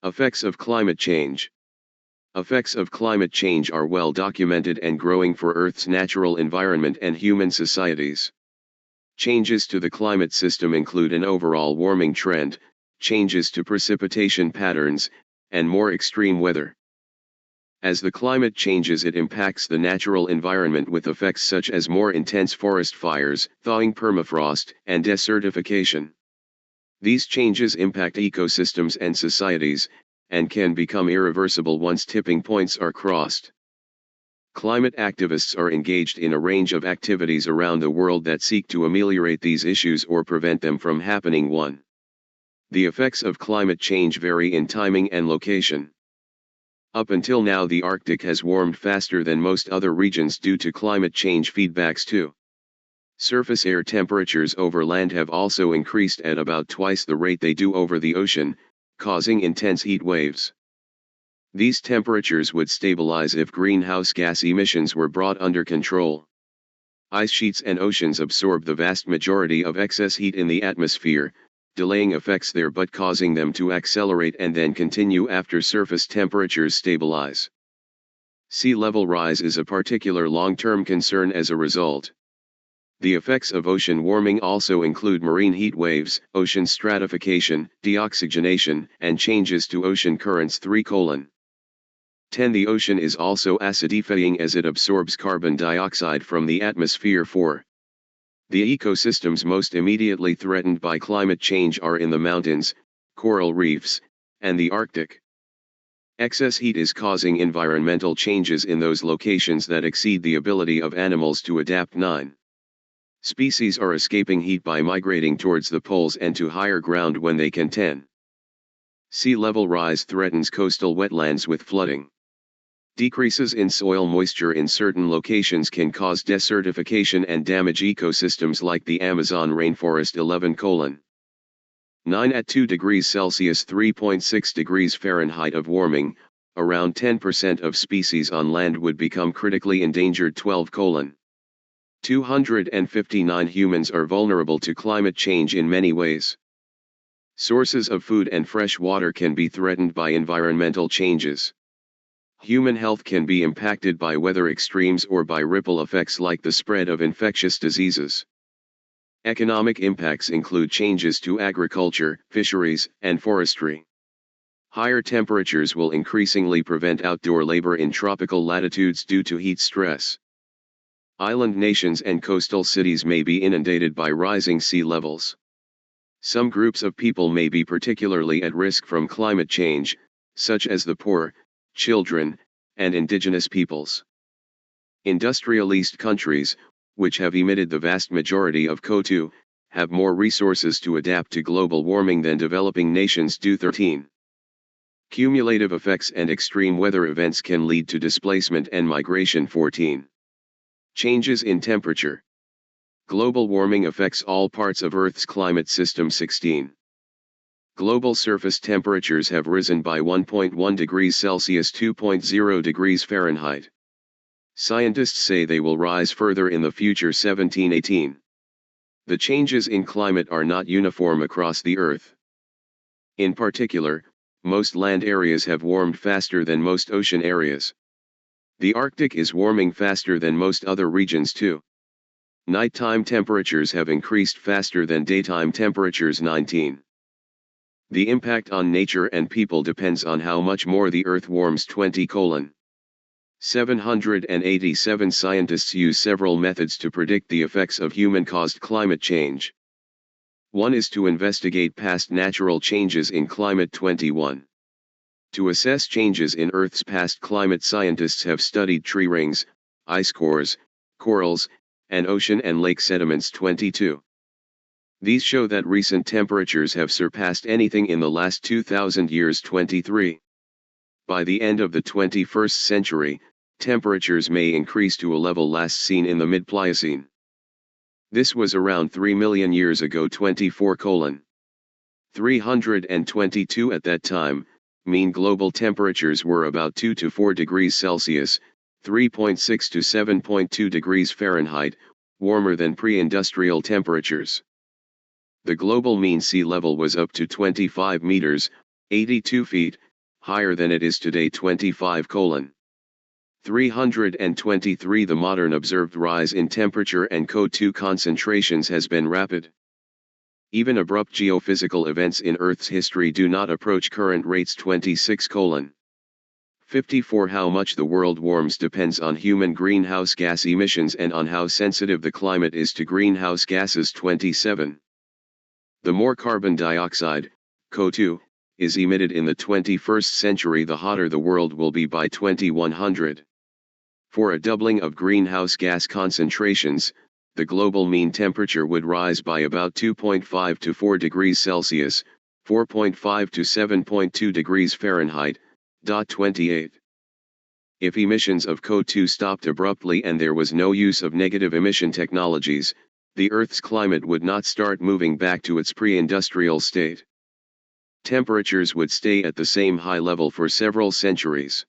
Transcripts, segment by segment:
Effects of climate change. Effects of climate change are well documented and growing for Earth's natural environment and human societies. Changes to the climate system include an overall warming trend, changes to precipitation patterns, and more extreme weather. As the climate changes, it impacts the natural environment with effects such as more intense forest fires, thawing permafrost, and desertification. These changes impact ecosystems and societies, and can become irreversible once tipping points are crossed. Climate activists are engaged in a range of activities around the world that seek to ameliorate these issues or prevent them from happening. 1. The effects of climate change vary in timing and location. Up until now, the Arctic has warmed faster than most other regions due to climate change feedbacks too. Surface air temperatures over land have also increased at about twice the rate they do over the ocean, causing intense heat waves. These temperatures would stabilize if greenhouse gas emissions were brought under control. Ice sheets and oceans absorb the vast majority of excess heat in the atmosphere, delaying effects there but causing them to accelerate and then continue after surface temperatures stabilize. Sea level rise is a particular long-term concern as a result. The effects of ocean warming also include marine heat waves, ocean stratification, deoxygenation, and changes to ocean currents. 3:10. The ocean is also acidifying as it absorbs carbon dioxide from the atmosphere. 4. The ecosystems most immediately threatened by climate change are in the mountains, coral reefs, and the Arctic. Excess heat is causing environmental changes in those locations that exceed the ability of animals to adapt. 9. Species are escaping heat by migrating towards the poles and to higher ground when they can. 10. Sea level rise threatens coastal wetlands with flooding. Decreases in soil moisture in certain locations can cause desertification and damage ecosystems like the Amazon rainforest. 11:9 At 2 degrees Celsius (3.6 degrees Fahrenheit) of warming, around 10% of species on land would become critically endangered. 12:259 Humans are vulnerable to climate change in many ways. Sources of food and fresh water can be threatened by environmental changes. Human health can be impacted by weather extremes or by ripple effects like the spread of infectious diseases. Economic impacts include changes to agriculture, fisheries, and forestry. Higher temperatures will increasingly prevent outdoor labor in tropical latitudes due to heat stress. Island nations and coastal cities may be inundated by rising sea levels. Some groups of people may be particularly at risk from climate change, such as the poor, children, and indigenous peoples. Industrialist countries, which have emitted the vast majority of CO2, have more resources to adapt to global warming than developing nations do. 13. Cumulative effects and extreme weather events can lead to displacement and migration. 14. Changes in temperature. Global warming affects all parts of Earth's climate system. 16. Global surface temperatures have risen by 1.1 degrees Celsius (2.0 degrees Fahrenheit). Scientists say they will rise further in the future. 17-18. The changes in climate are not uniform across the Earth. In particular, most land areas have warmed faster than most ocean areas. The Arctic is warming faster than most other regions too. Nighttime temperatures have increased faster than daytime temperatures. 19. The impact on nature and people depends on how much more the Earth warms. 20:787 Scientists use several methods to predict the effects of human-caused climate change. One is to investigate past natural changes in climate. 21. To assess changes in Earth's past climate, scientists have studied tree rings, ice cores, corals, and ocean and lake sediments. 22. These show that recent temperatures have surpassed anything in the last 2,000 years. 23. By the end of the 21st century, temperatures may increase to a level last seen in the mid-Pliocene. This was around 3 million years ago. 24:322 At that time, mean global temperatures were about 2 to 4 degrees Celsius, 3.6 to 7.2 degrees Fahrenheit, warmer than pre-industrial temperatures. The global mean sea level was up to 25 meters, 82 feet, higher than it is today 25:323. The modern observed rise in temperature and CO2 concentrations has been rapid. Even abrupt geophysical events in Earth's history do not approach current rates 26:54. How much the world warms depends on human greenhouse gas emissions and on how sensitive the climate is to greenhouse gases. 27. The more carbon dioxide, CO2, is emitted in the 21st century, the hotter the world will be by 2100. For a doubling of greenhouse gas concentrations, the global mean temperature would rise by about 2.5 to 4 degrees Celsius, 4.5 to 7.2 degrees Fahrenheit. 28. If emissions of CO2 stopped abruptly and there was no use of negative emission technologies, the Earth's climate would not start moving back to its pre-industrial state. Temperatures would stay at the same high level for several centuries.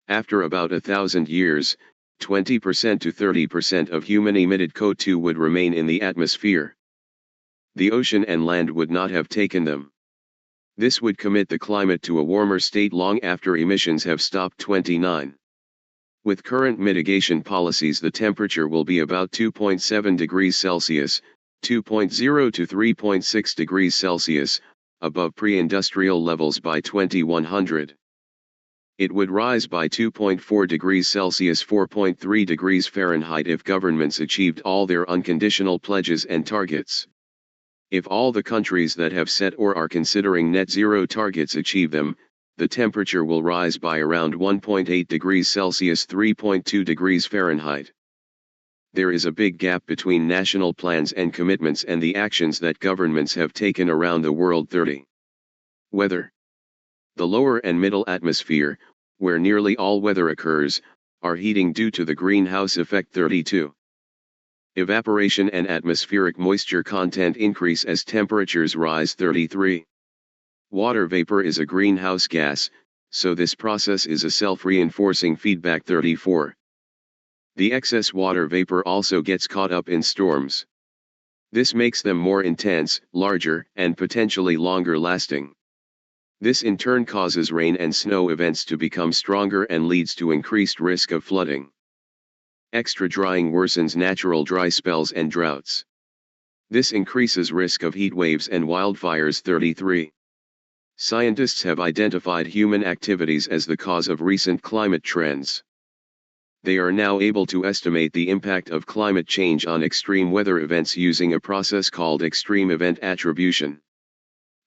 After about 1,000 years, 20% to 30% of human-emitted CO2 would remain in the atmosphere. The ocean and land would not have taken them. This would commit the climate to a warmer state long after emissions have stopped. 29. With current mitigation policies, the temperature will be about 2.7 degrees Celsius, 2.0 to 3.6 degrees Celsius, above pre-industrial levels by 2100. It would rise by 2.4 degrees Celsius, 4.3 degrees Fahrenheit if governments achieved all their unconditional pledges and targets. If all the countries that have set or are considering net zero targets achieve them, the temperature will rise by around 1.8 degrees Celsius, 3.2 degrees Fahrenheit. There is a big gap between national plans and commitments and the actions that governments have taken around the world. 30. Weather. The lower and middle atmosphere, where nearly all weather occurs, are heating due to the greenhouse effect. 32. Evaporation and atmospheric moisture content increase as temperatures rise. 33. Water vapor is a greenhouse gas, so this process is a self-reinforcing feedback. 34. The excess water vapor also gets caught up in storms. This makes them more intense, larger, and potentially longer lasting. This in turn causes rain and snow events to become stronger and leads to increased risk of flooding. Extra drying worsens natural dry spells and droughts. This increases risk of heat waves and wildfires. 33. Scientists have identified human activities as the cause of recent climate trends. They are now able to estimate the impact of climate change on extreme weather events using a process called extreme event attribution.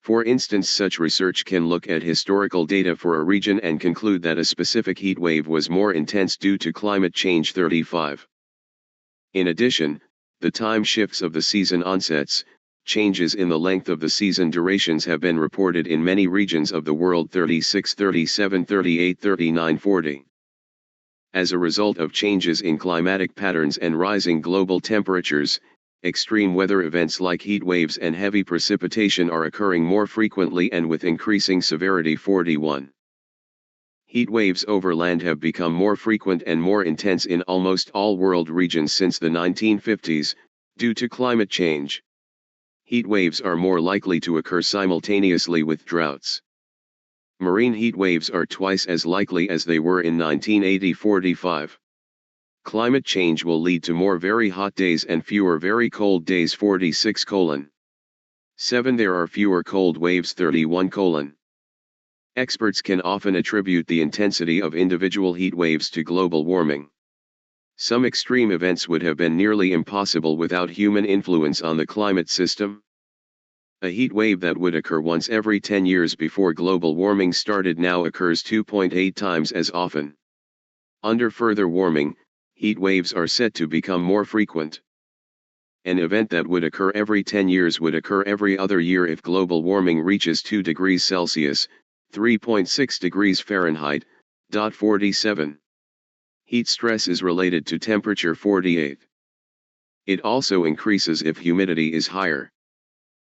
For instance, such research can look at historical data for a region and conclude that a specific heat wave was more intense due to climate change. 35. In addition, the time shifts of the season onsets, changes in the length of the season durations have been reported in many regions of the world. 36, 37, 38, 39, 40. As a result of changes in climatic patterns and rising global temperatures, extreme weather events like heat waves and heavy precipitation are occurring more frequently and with increasing severity. 41. Heat waves over land have become more frequent and more intense in almost all world regions since the 1950s, due to climate change. Heat waves are more likely to occur simultaneously with droughts. Marine heat waves are twice as likely as they were in 1980. 45. Climate change will lead to more very hot days and fewer very cold days. 46. 7. There are fewer cold waves. 31. Experts can often attribute the intensity of individual heat waves to global warming. Some extreme events would have been nearly impossible without human influence on the climate system. A heat wave that would occur once every 10 years before global warming started now occurs 2.8 times as often. Under further warming, heat waves are set to become more frequent. An event that would occur every 10 years would occur every other year if global warming reaches 2 degrees Celsius, 3.6 degrees Fahrenheit. 47. Heat stress is related to temperature. 48. It also increases if humidity is higher.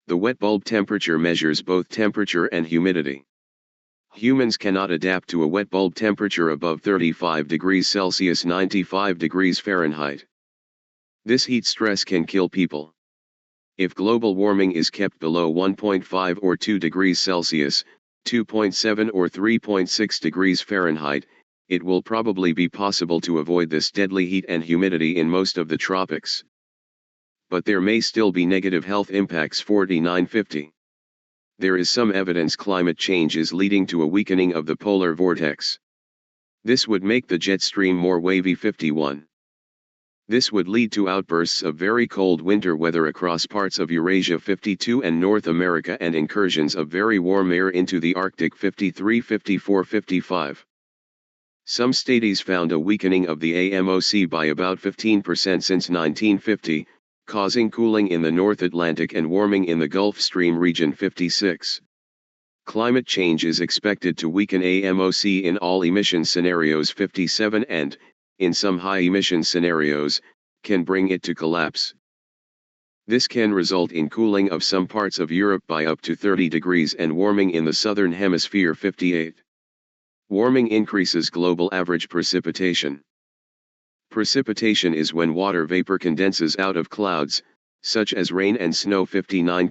The wet bulb temperature measures both temperature and humidity. Humans cannot adapt to a wet bulb temperature above 35 degrees Celsius, 95 degrees Fahrenheit. This heat stress can kill people. If global warming is kept below 1.5 or 2 degrees Celsius, 2.7 or 3.6 degrees Fahrenheit, it will probably be possible to avoid this deadly heat and humidity in most of the tropics. But there may still be negative health impacts. 4950. There is some evidence climate change is leading to a weakening of the polar vortex. This would make the jet stream more wavy. 51. This would lead to outbursts of very cold winter weather across parts of Eurasia. 52 and North America, and incursions of very warm air into the Arctic. 53, 54, 55. Some studies found a weakening of the AMOC by about 15% since 1950, causing cooling in the North Atlantic and warming in the Gulf Stream region. 56. Climate change is expected to weaken AMOC in all emission scenarios. 57 and, in some high-emission scenarios, can bring it to collapse. This can result in cooling of some parts of Europe by up to 30 degrees and warming in the southern hemisphere. 58. Warming increases global average precipitation. Precipitation is when water vapor condenses out of clouds, such as rain and snow. 59.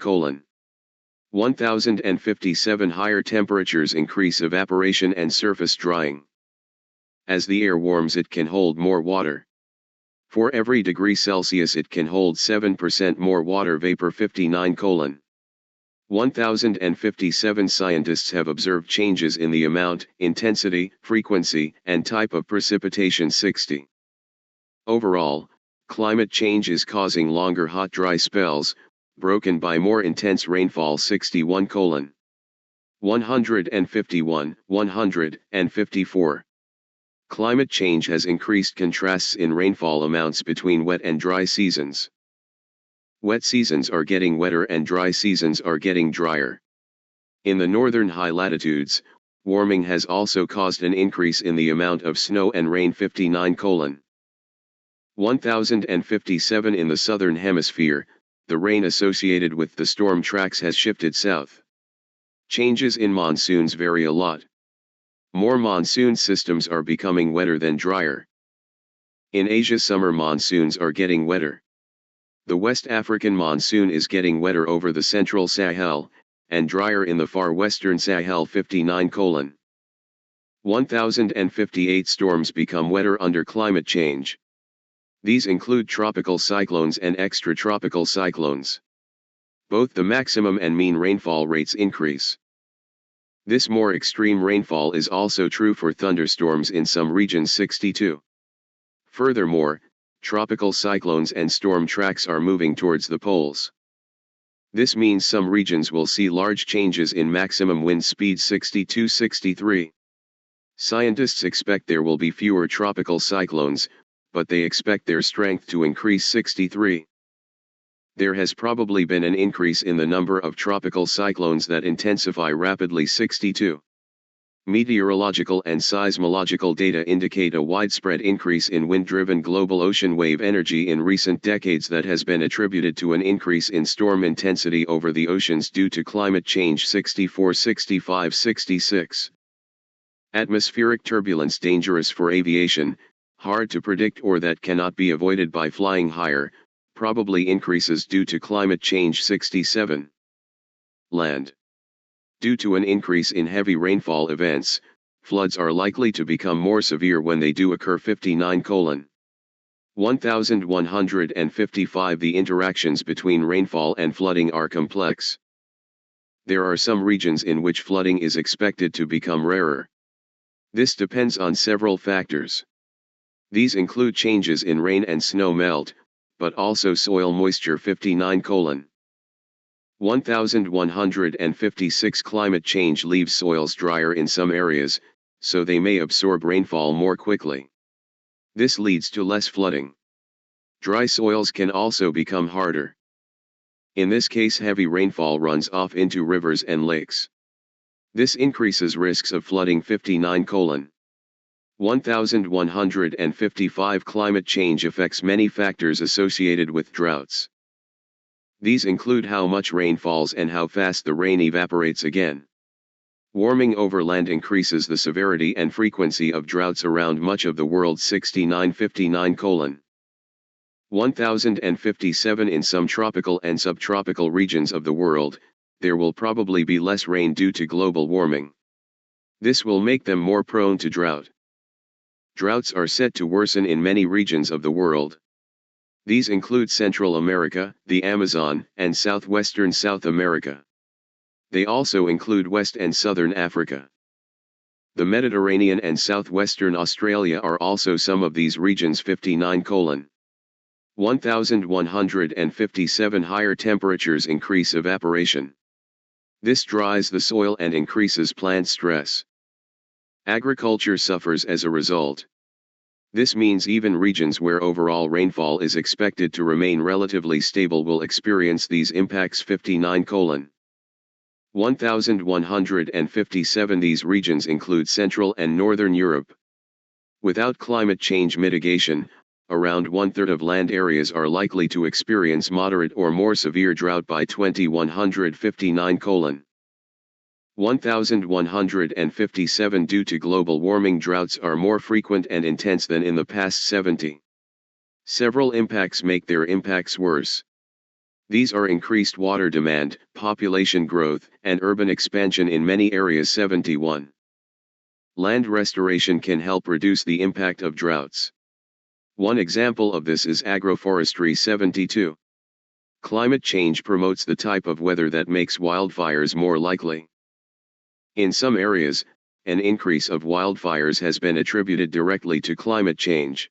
1057 Higher temperatures increase evaporation and surface drying. As the air warms, it can hold more water. For every degree Celsius it can hold 7% more water vapor. 59. 1057 Scientists have observed changes in the amount, intensity, frequency, and type of precipitation. 60. Overall, climate change is causing longer hot dry spells, broken by more intense rainfall. 61. 151, 154. Climate change has increased contrasts in rainfall amounts between wet and dry seasons. Wet seasons are getting wetter and dry seasons are getting drier. In the northern high latitudes, warming has also caused an increase in the amount of snow and rain. 59. 1057 In the southern hemisphere, the rain associated with the storm tracks has shifted south. Changes in monsoons vary a lot. More monsoon systems are becoming wetter than drier. In Asia, summer monsoons are getting wetter. The West African monsoon is getting wetter over the central Sahel, and drier in the far western Sahel. 59. 1058 Storms become wetter under climate change. These include tropical cyclones and extratropical cyclones. Both the maximum and mean rainfall rates increase. This more extreme rainfall is also true for thunderstorms in some regions. 62. Furthermore, tropical cyclones and storm tracks are moving towards the poles. This means some regions will see large changes in maximum wind speed. 62-63. Scientists expect there will be fewer tropical cyclones, but they expect their strength to increase. 63. There has probably been an increase in the number of tropical cyclones that intensify rapidly. 62. Meteorological and seismological data indicate a widespread increase in wind-driven global ocean wave energy in recent decades that has been attributed to an increase in storm intensity over the oceans due to climate change. 64, 65, 66. Atmospheric turbulence dangerous for aviation, hard to predict or that cannot be avoided by flying higher, probably increases due to climate change. 67. Land. Due to an increase in heavy rainfall events, floods are likely to become more severe when they do occur. 59. 1155 The interactions between rainfall and flooding are complex. There are some regions in which flooding is expected to become rarer. This depends on several factors. These include changes in rain and snow melt, but also soil moisture. 59. 1156 Climate change leaves soils drier in some areas, so they may absorb rainfall more quickly. This leads to less flooding. Dry soils can also become harder. In this case, heavy rainfall runs off into rivers and lakes. This increases risks of flooding. 59. 1155 Climate change affects many factors associated with droughts. These include how much rain falls and how fast the rain evaporates again. Warming over land increases the severity and frequency of droughts around much of the world. 69-59 1057 In some tropical and subtropical regions of the world, there will probably be less rain due to global warming. This will make them more prone to drought. Droughts are set to worsen in many regions of the world. These include Central America, the Amazon, and southwestern South America. They also include West and Southern Africa. The Mediterranean and southwestern Australia are also some of these regions. 59:1157 Higher temperatures increase evaporation. This dries the soil and increases plant stress. Agriculture suffers as a result. This means even regions where overall rainfall is expected to remain relatively stable will experience these impacts. 59:1157 These regions include Central and Northern Europe. Without climate change mitigation, around one-third of land areas are likely to experience moderate or more severe drought by 2100. 59:1157 Due to global warming, droughts are more frequent and intense than in the past 70. Several impacts make their impacts worse. These are increased water demand, population growth, and urban expansion in many areas. 71. Land restoration can help reduce the impact of droughts. One example of this is agroforestry. 72. Climate change promotes the type of weather that makes wildfires more likely. In some areas, an increase of wildfires has been attributed directly to climate change.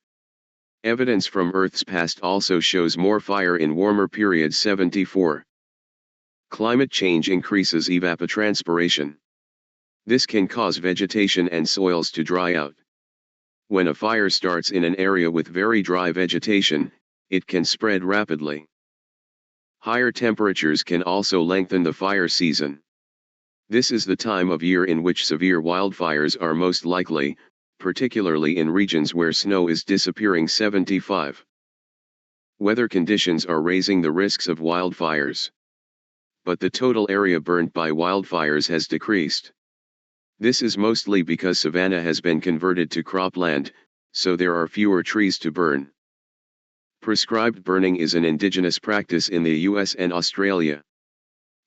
Evidence from Earth's past also shows more fire in warmer periods. 74. Climate change increases evapotranspiration. This can cause vegetation and soils to dry out. When a fire starts in an area with very dry vegetation, it can spread rapidly. Higher temperatures can also lengthen the fire season. This is the time of year in which severe wildfires are most likely, particularly in regions where snow is disappearing. 75. Weather conditions are raising the risks of wildfires. But the total area burnt by wildfires has decreased. This is mostly because savanna has been converted to cropland, so there are fewer trees to burn. Prescribed burning is an indigenous practice in the US and Australia.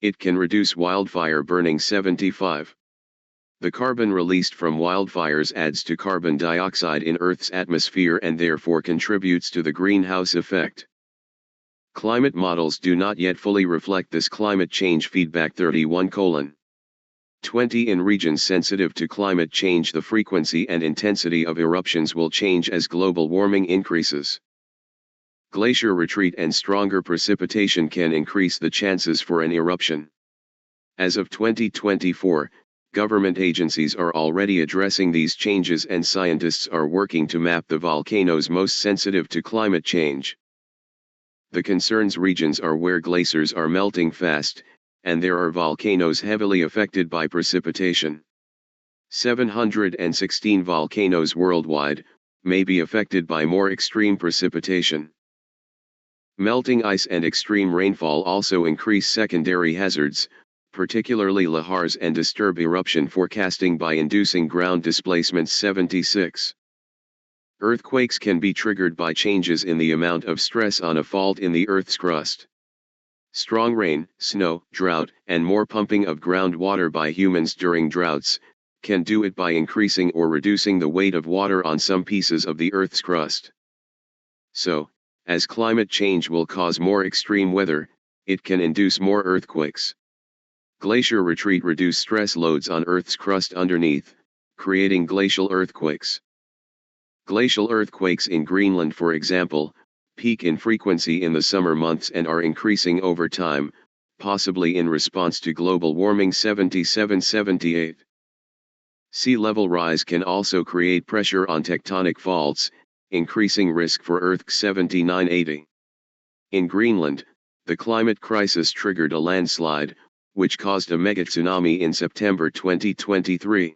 It can reduce wildfire burning. 75. The carbon released from wildfires adds to carbon dioxide in Earth's atmosphere and therefore contributes to the greenhouse effect. Climate models do not yet fully reflect this climate change feedback. 31:20 In regions sensitive to climate change, the frequency and intensity of eruptions will change as global warming increases. Glacier retreat and stronger precipitation can increase the chances for an eruption. As of 2024, government agencies are already addressing these changes and scientists are working to map the volcanoes most sensitive to climate change. The concerns regions are where glaciers are melting fast, and there are volcanoes heavily affected by precipitation. 716 volcanoes worldwide may be affected by more extreme precipitation. Melting ice and extreme rainfall also increase secondary hazards, particularly lahars, and disturb eruption forecasting by inducing ground displacements. 76. Earthquakes can be triggered by changes in the amount of stress on a fault in the Earth's crust. Strong rain, snow, drought, and more pumping of groundwater by humans during droughts can do it by increasing or reducing the weight of water on some pieces of the Earth's crust. So, as climate change will cause more extreme weather, it can induce more earthquakes. Glacier retreat reduce stress loads on Earth's crust underneath, creating glacial earthquakes. Glacial earthquakes in Greenland, for example, peak in frequency in the summer months and are increasing over time, possibly in response to global warming. 77-78. Sea level rise can also create pressure on tectonic faults, increasing risk for earthquakes. 79-80. In Greenland, the climate crisis triggered a landslide, which caused a mega tsunami in September 2023.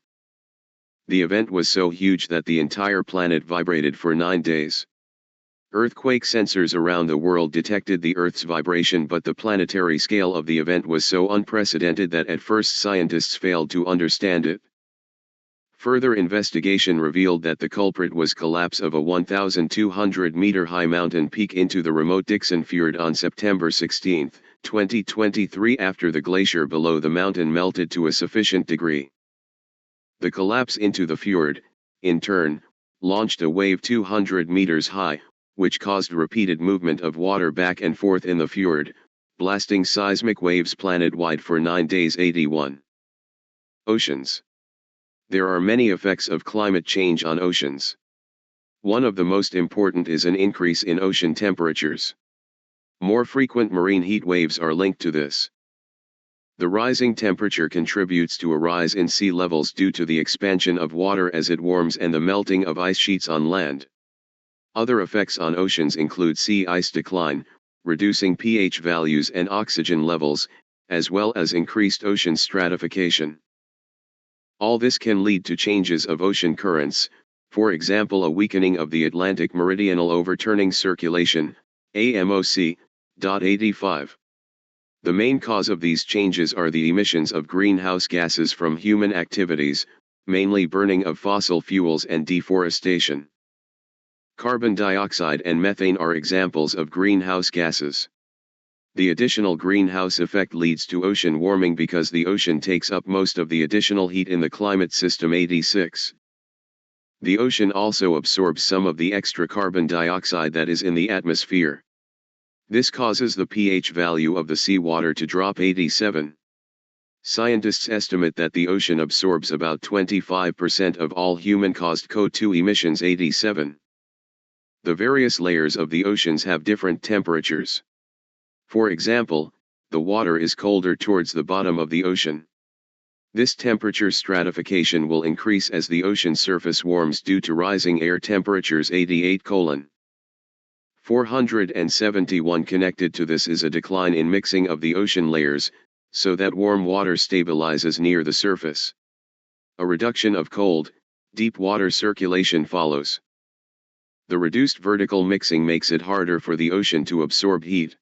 The event was so huge that the entire planet vibrated for 9 days. Earthquake sensors around the world detected the Earth's vibration, but the planetary scale of the event was so unprecedented that at first scientists failed to understand it. Further investigation revealed that the culprit was collapse of a 1,200-meter high mountain peak into the remote Dixon Fjord on September 16, 2023 after the glacier below the mountain melted to a sufficient degree. The collapse into the fjord, in turn, launched a wave 200 meters high, which caused repeated movement of water back and forth in the fjord, blasting seismic waves planet-wide for 9 days. 81. Oceans. There are many effects of climate change on oceans. One of the most important is an increase in ocean temperatures. More frequent marine heat waves are linked to this. The rising temperature contributes to a rise in sea levels due to the expansion of water as it warms and the melting of ice sheets on land. Other effects on oceans include sea ice decline, reducing pH values and oxygen levels, as well as increased ocean stratification. All this can lead to changes of ocean currents, for example a weakening of the Atlantic meridional overturning circulation, AMOC. 85. The main cause of these changes are the emissions of greenhouse gases from human activities, mainly burning of fossil fuels and deforestation. Carbon dioxide and methane are examples of greenhouse gases. The additional greenhouse effect leads to ocean warming because the ocean takes up most of the additional heat in the climate system. 86. The ocean also absorbs some of the extra carbon dioxide that is in the atmosphere. This causes the pH value of the seawater to drop. 87. Scientists estimate that the ocean absorbs about 25% of all human-caused CO2 emissions. 87. The various layers of the oceans have different temperatures. For example, the water is colder towards the bottom of the ocean. This temperature stratification will increase as the ocean surface warms due to rising air temperatures. 88. 471 Connected to this is a decline in mixing of the ocean layers, so that warm water stabilizes near the surface. A reduction of cold, deep water circulation follows. The reduced vertical mixing makes it harder for the ocean to absorb heat.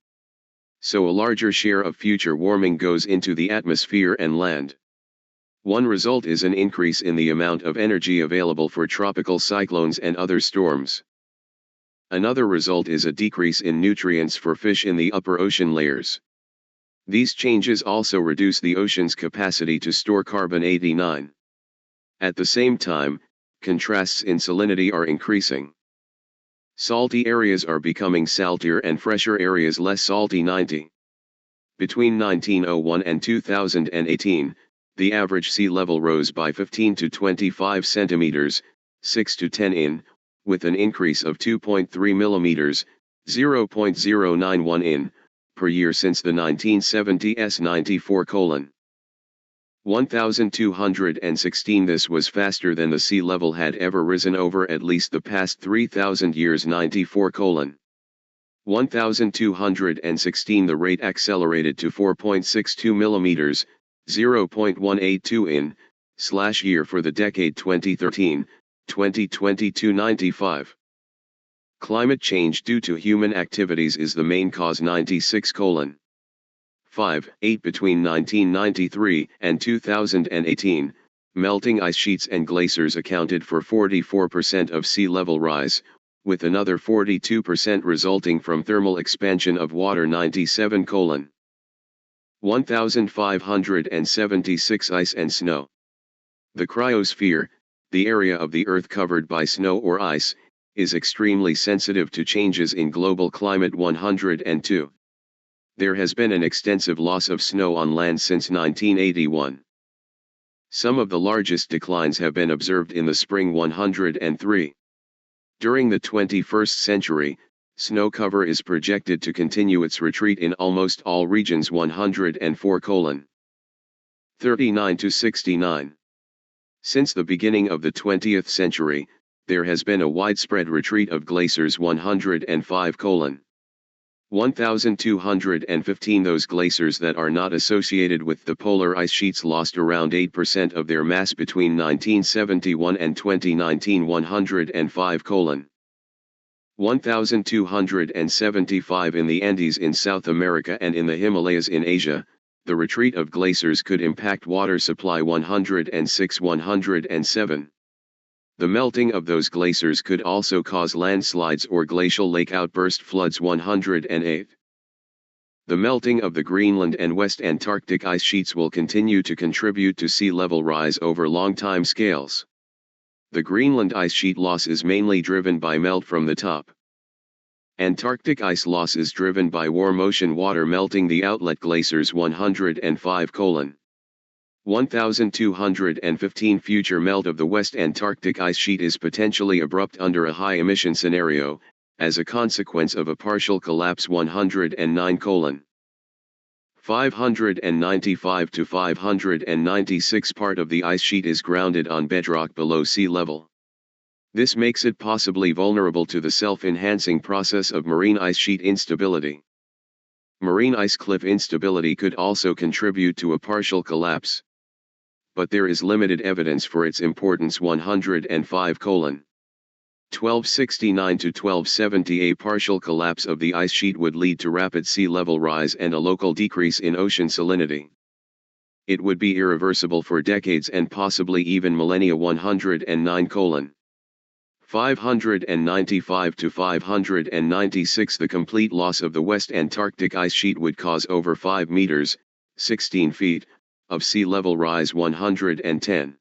So a larger share of future warming goes into the atmosphere and land. One result is an increase in the amount of energy available for tropical cyclones and other storms. Another result is a decrease in nutrients for fish in the upper ocean layers. These changes also reduce the ocean's capacity to store carbon. 89. At the same time, contrasts in salinity are increasing. Salty areas are becoming saltier and fresher areas less salty. 90. Between 1901 and 2018, the average sea level rose by 15 to 25 centimeters, 6 to 10 in, with an increase of 2.3 millimeters, 0.091 in, per year since the 1970s. 94. 1216. This was faster than the sea level had ever risen over at least the past 3,000 years. 94. 1216. The rate accelerated to 4.62 millimeters, 0.182 in, /year for the decade 2013. 2022. 95. Climate change due to human activities is the main cause. 96. 5. 8. Between 1993 and 2018, melting ice sheets and glaciers accounted for 44% of sea level rise, with another 42% resulting from thermal expansion of water. 97. 1576. Ice and snow. The cryosphere, the area of the Earth covered by snow or ice, is extremely sensitive to changes in global climate. 102. There has been an extensive loss of snow on land since 1981. Some of the largest declines have been observed in the spring. 103. During the 21st century, snow cover is projected to continue its retreat in almost all regions. 104. 39 to 69. Since the beginning of the 20th century, there has been a widespread retreat of glaciers. 105. 1215. Those glaciers that are not associated with the polar ice sheets lost around 8% of their mass between 1971 and 2019. 105. 1275. In the Andes in South America and in the Himalayas in Asia, the retreat of glaciers could impact water supply. 106. 107. The melting of those glaciers could also cause landslides or glacial lake outburst floods. 108. The melting of the Greenland and West Antarctic ice sheets will continue to contribute to sea level rise over long time scales. The Greenland ice sheet loss is mainly driven by melt from the top. Antarctic ice loss is driven by warm ocean water melting the outlet glaciers 105:1215. Future melt of the West Antarctic ice sheet is potentially abrupt under a high emission scenario, as a consequence of a partial collapse 109:595 to 596. Part of the ice sheet is grounded on bedrock below sea level. This makes it possibly vulnerable to the self-enhancing process of marine ice sheet instability. Marine ice cliff instability could also contribute to a partial collapse, but there is limited evidence for its importance. 105:1269 to 1270. A partial collapse of the ice sheet would lead to rapid sea level rise and a local decrease in ocean salinity. It would be irreversible for decades and possibly even millennia. 109:595 to 596. The complete loss of the West Antarctic ice sheet would cause over 5 meters, 16 feet, of sea level rise. 110.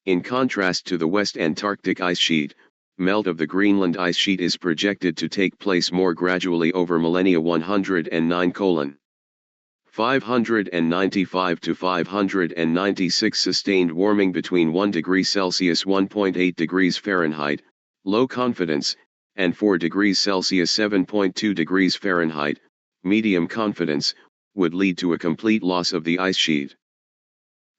In contrast to the West Antarctic ice sheet, melt of the Greenland ice sheet is projected to take place more gradually over millennia. 109:595 to 596. Sustained warming between 1 degree Celsius (1.8 degrees Fahrenheit), low confidence, and 4 degrees Celsius (7.2 degrees Fahrenheit), medium confidence, would lead to a complete loss of the ice sheet.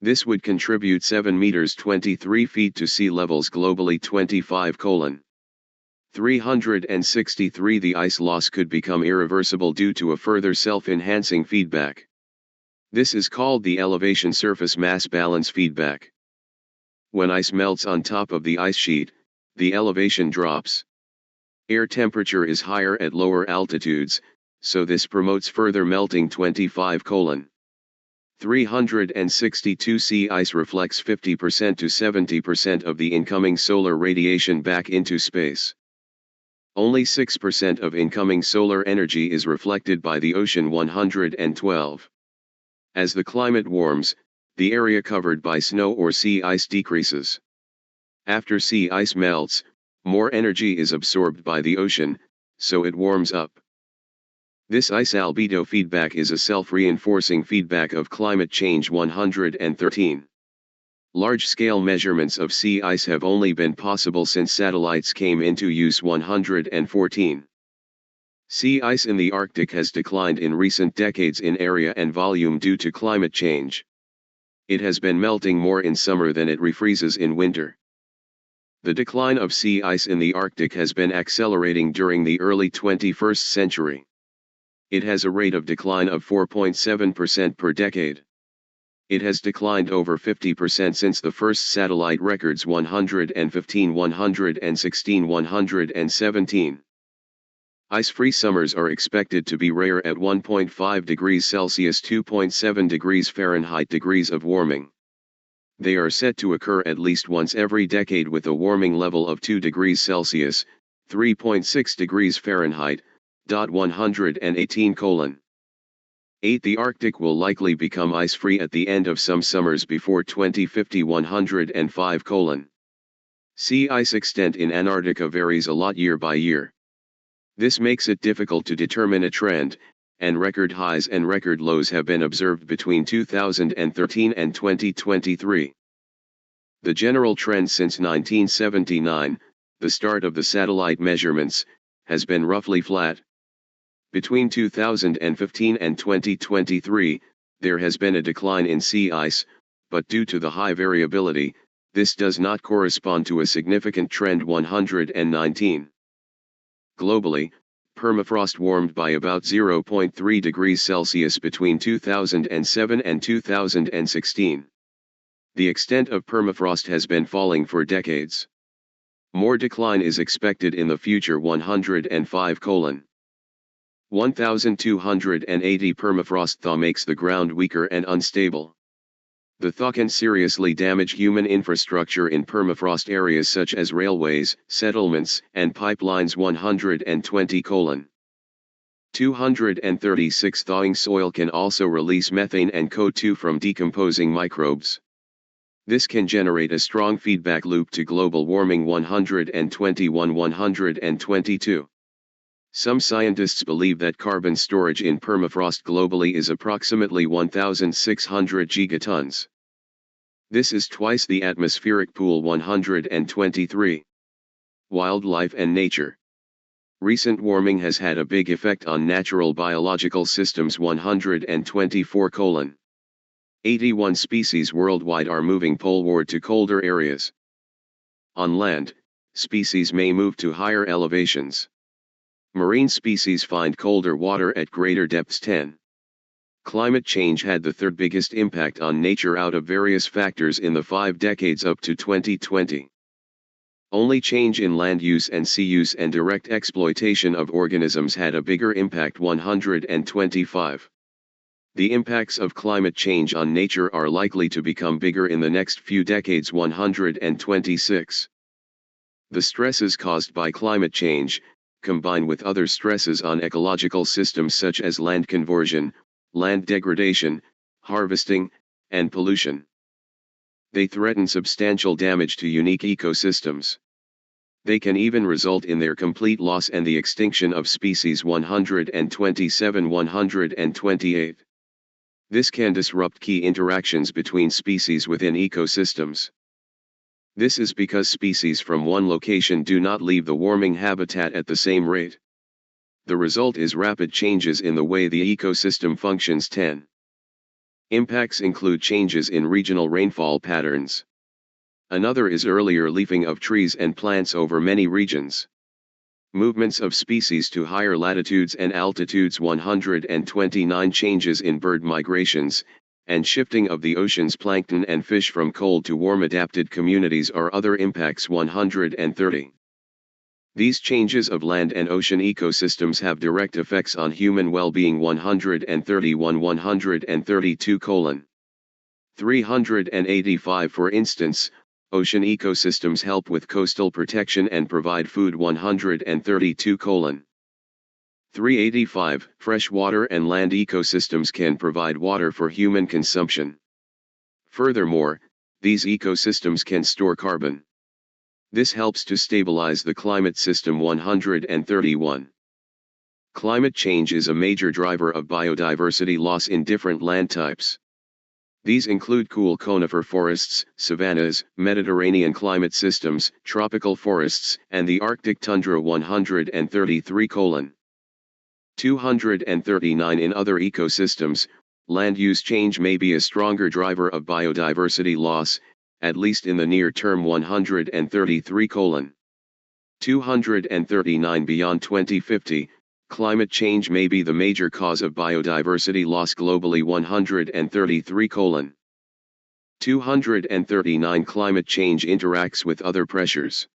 This would contribute 7 meters 23 feet to sea levels globally. 25:363. The ice loss could become irreversible due to a further self-enhancing feedback. This is called the elevation surface mass balance feedback. When ice melts on top of the ice sheet, the elevation drops. Air temperature is higher at lower altitudes, so this promotes further melting. 25:362. Sea ice reflects 50% to 70% of the incoming solar radiation back into space. Only 6% of incoming solar energy is reflected by the ocean. 112. As the climate warms, the area covered by snow or sea ice decreases. After sea ice melts, more energy is absorbed by the ocean, so it warms up. This ice albedo feedback is a self-reinforcing feedback of climate change. 113. Large-scale measurements of sea ice have only been possible since satellites came into use. 114. Sea ice in the Arctic has declined in recent decades in area and volume due to climate change. It has been melting more in summer than it refreezes in winter. The decline of sea ice in the Arctic has been accelerating during the early 21st century. It has a rate of decline of 4.7% per decade. It has declined over 50% since the first satellite records. 115, 116, 117. Ice-free summers are expected to be rare at 1.5 degrees Celsius (2.7 degrees Fahrenheit) degrees of warming. They are set to occur at least once every decade with a warming level of 2 degrees Celsius (3.6 degrees Fahrenheit). 118:8. The Arctic will likely become ice-free at the end of some summers before 2050. 105:. Sea ice extent in Antarctica varies a lot year by year. This makes it difficult to determine a trend, and record highs and record lows have been observed between 2013 and 2023. The general trend since 1979, the start of the satellite measurements, has been roughly flat. Between 2015 and 2023, there has been a decline in sea ice, but due to the high variability, this does not correspond to a significant trend. 119. Globally, permafrost warmed by about 0.3 degrees Celsius between 2007 and 2016. The extent of permafrost has been falling for decades. More decline is expected in the future. 105:. 1280. Permafrost thaw makes the ground weaker and unstable. The thaw can seriously damage human infrastructure in permafrost areas such as railways, settlements, and pipelines. 120:. 236 Thawing soil can also release methane and CO2 from decomposing microbes. This can generate a strong feedback loop to global warming 121-122. Some scientists believe that carbon storage in permafrost globally is approximately 1,600 gigatons. This is twice the atmospheric pool 123. Wildlife and nature. Recent warming has had a big effect on natural biological systems 124. 81 species worldwide are moving poleward to colder areas. On land, species may move to higher elevations. Marine species find colder water at greater depths. 10. Climate change had the third biggest impact on nature out of various factors in the 5 decades up to 2020. Only change in land use and sea use and direct exploitation of organisms had a bigger impact 125. The impacts of climate change on nature are likely to become bigger in the next few decades 126. The stresses caused by climate change, combined with other stresses on ecological systems such as land conversion, land degradation, harvesting, and pollution. They threaten substantial damage to unique ecosystems. They can even result in their complete loss and the extinction of species 127-128. This can disrupt key interactions between species within ecosystems. This is because species from one location do not leave the warming habitat at the same rate. The result is rapid changes in the way the ecosystem functions. 10. Impacts include changes in regional rainfall patterns. Another is earlier leafing of trees and plants over many regions. Movements of species to higher latitudes and altitudes 129 changes in bird migrations, and shifting of the ocean's plankton and fish from cold to warm adapted communities are other impacts 130. These changes of land and ocean ecosystems have direct effects on human well-being 131-132. 385 For instance, ocean ecosystems help with coastal protection and provide food 132. 385 Freshwater and land ecosystems can provide water for human consumption. Furthermore, these ecosystems can store carbon. This helps to stabilize the climate system 131. Climate change is a major driver of biodiversity loss in different land types. These include cool conifer forests, savannas, Mediterranean climate systems, tropical forests, and the Arctic tundra 133. 239 In other ecosystems, land use change may be a stronger driver of biodiversity loss, at least in the near term 133. 239 Beyond 2050, climate change may be the major cause of biodiversity loss globally 133. 239 Climate change interacts with other pressures.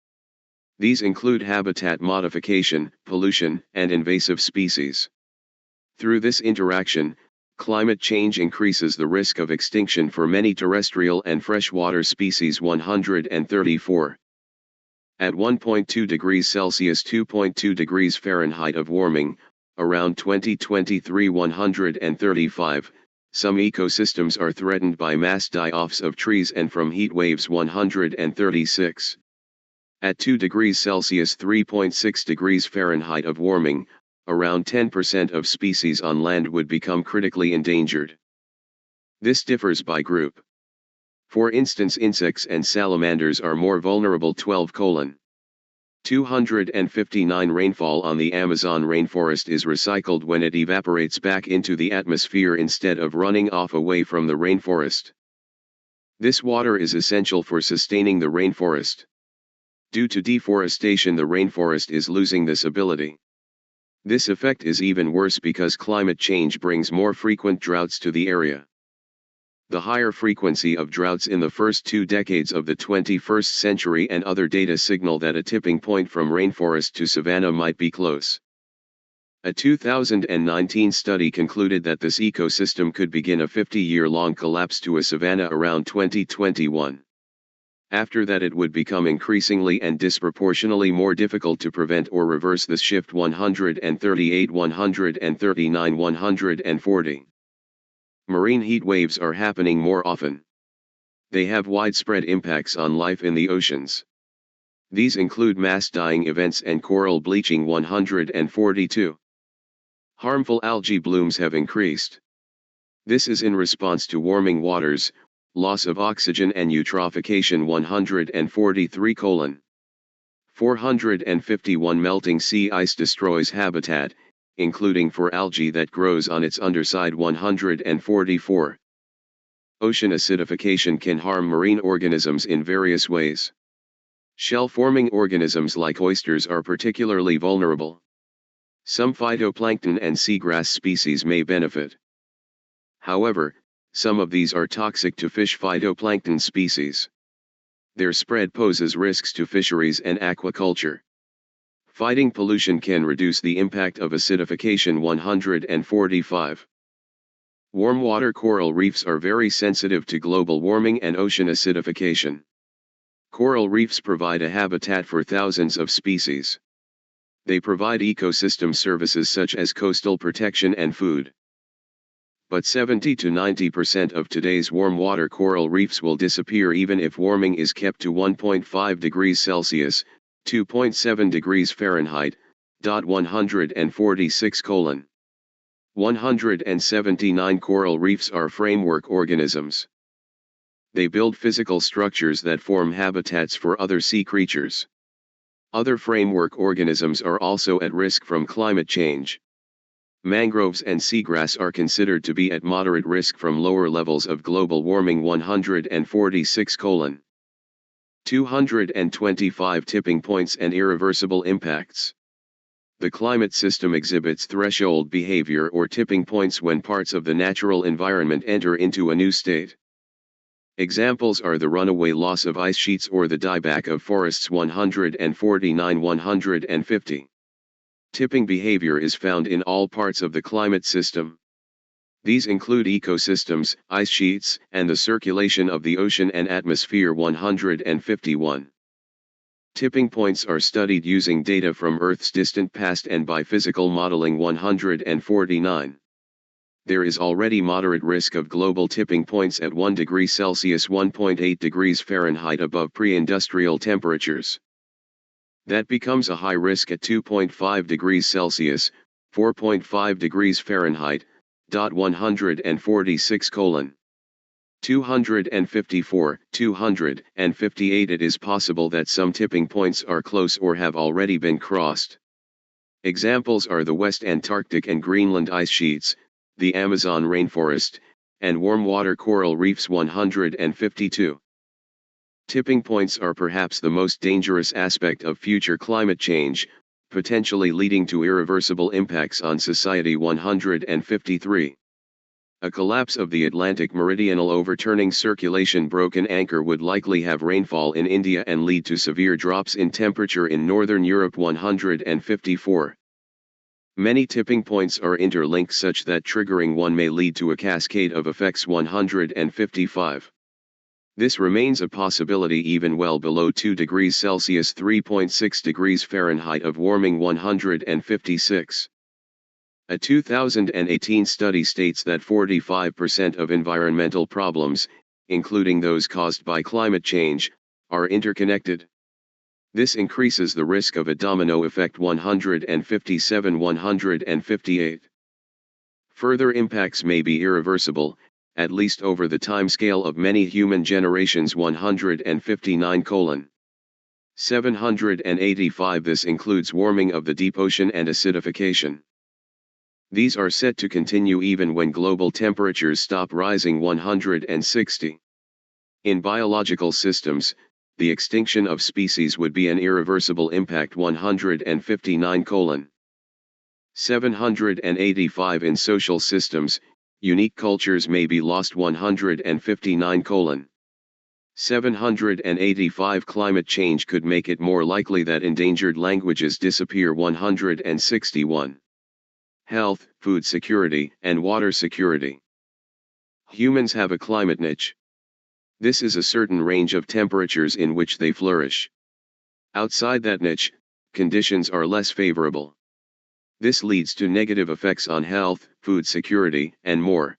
These include habitat modification, pollution, and invasive species. Through this interaction, climate change increases the risk of extinction for many terrestrial and freshwater species 134. At 1.2 degrees Celsius 2.2 degrees Fahrenheit of warming, around 2023 135, some ecosystems are threatened by mass die-offs of trees and from heat waves 136. At 2 degrees Celsius 3.6 degrees Fahrenheit of warming, around 10% of species on land would become critically endangered. This differs by group. For instance, insects and salamanders are more vulnerable. 12. 259 Rainfall on the Amazon rainforest is recycled when it evaporates back into the atmosphere instead of running off away from the rainforest. This water is essential for sustaining the rainforest. Due to deforestation, the rainforest is losing this ability. This effect is even worse because climate change brings more frequent droughts to the area. The higher frequency of droughts in the first 2 decades of the 21st century and other data signal that a tipping point from rainforest to savanna might be close. A 2019 study concluded that this ecosystem could begin a 50-year-long collapse to a savanna around 2021. After that it would become increasingly and disproportionately more difficult to prevent or reverse this shift. 138, 139, 140. Marine heat waves are happening more often. They have widespread impacts on life in the oceans. These include mass dying events and coral bleaching. 142. Harmful algae blooms have increased. This is in response to warming waters, loss of oxygen and eutrophication. 143. 451 Melting sea ice destroys habitat, including for algae that grows on its underside. 144. Ocean acidification can harm marine organisms in various ways. Shell-forming organisms like oysters are particularly vulnerable. Some phytoplankton and seagrass species may benefit. However, some of these are toxic to fish phytoplankton species. Their spread poses risks to fisheries and aquaculture. Fighting pollution can reduce the impact of acidification. 145. Warm water coral reefs are very sensitive to global warming and ocean acidification. Coral reefs provide a habitat for thousands of species. They provide ecosystem services such as coastal protection and food. But 70 to 90% of today's warm water coral reefs will disappear even if warming is kept to 1.5 degrees Celsius, 2.7 degrees Fahrenheit. 146. 179 Coral reefs are framework organisms. They build physical structures that form habitats for other sea creatures. Other framework organisms are also at risk from climate change. Mangroves and seagrass are considered to be at moderate risk from lower levels of global warming. 146. 225 Tipping points and irreversible impacts. The climate system exhibits threshold behavior or tipping points when parts of the natural environment enter into a new state. Examples are the runaway loss of ice sheets or the dieback of forests. 149, 150. Tipping behavior is found in all parts of the climate system. These include ecosystems, ice sheets, and the circulation of the ocean and atmosphere. 151. Tipping points are studied using data from Earth's distant past and by physical modeling. 149. There is already moderate risk of global tipping points at 1 degree Celsius 1.8 degrees Fahrenheit above pre-industrial temperatures. That becomes a high risk at 2.5 degrees Celsius, 4.5 degrees Fahrenheit. 146. 254, 258 It is possible that some tipping points are close or have already been crossed. Examples are the West Antarctic and Greenland ice sheets, the Amazon rainforest, and warm water coral reefs. 152. Tipping points are perhaps the most dangerous aspect of future climate change, potentially leading to irreversible impacts on society. 153. A collapse of the Atlantic meridional overturning circulation broken anchor would likely have rainfall in India and lead to severe drops in temperature in northern Europe. 154. Many tipping points are interlinked such that triggering one may lead to a cascade of effects. 155. This remains a possibility even well below 2 degrees Celsius 3.6 degrees Fahrenheit of warming. 156. A 2018 study states that 45% of environmental problems, including those caused by climate change, are interconnected. This increases the risk of a domino effect. 157, 158. Further impacts may be irreversible, at least over the timescale of many human generations. 159, 785. This includes warming of the deep ocean and acidification. These are set to continue even when global temperatures stop rising. 160. In biological systems, the extinction of species would be an irreversible impact. 159, 785. In social systems, unique cultures may be lost. 159, 785. Climate change could make it more likely that endangered languages disappear. 161. Health, food security, and water security. Humans have a climate niche. This is a certain range of temperatures in which they flourish. Outside that niche, conditions are less favorable. This leads to negative effects on health, food security, and more.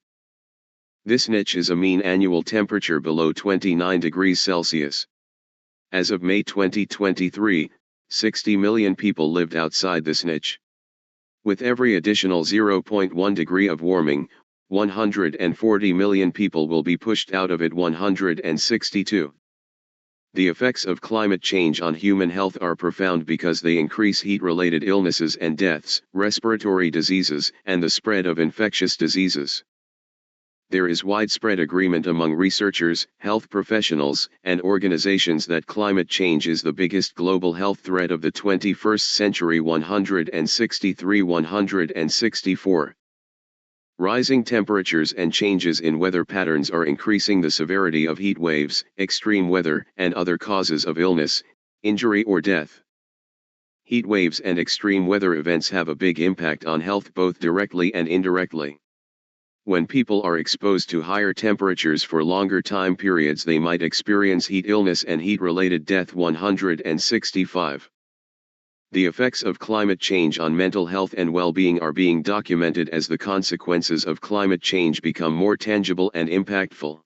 This niche is a mean annual temperature below 29 degrees Celsius. As of May 2023, 60 million people lived outside this niche. With every additional 0.1 degree of warming, 140 million people will be pushed out of it. 162. The effects of climate change on human health are profound because they increase heat-related illnesses and deaths, respiratory diseases, and the spread of infectious diseases. There is widespread agreement among researchers, health professionals, and organizations that climate change is the biggest global health threat of the 21st century. 163. 164. Rising temperatures and changes in weather patterns are increasing the severity of heat waves, extreme weather, and other causes of illness, injury or death. Heat waves and extreme weather events have a big impact on health both directly and indirectly. When people are exposed to higher temperatures for longer time periods, they might experience heat illness and heat-related death. 165. The effects of climate change on mental health and well-being are being documented as the consequences of climate change become more tangible and impactful.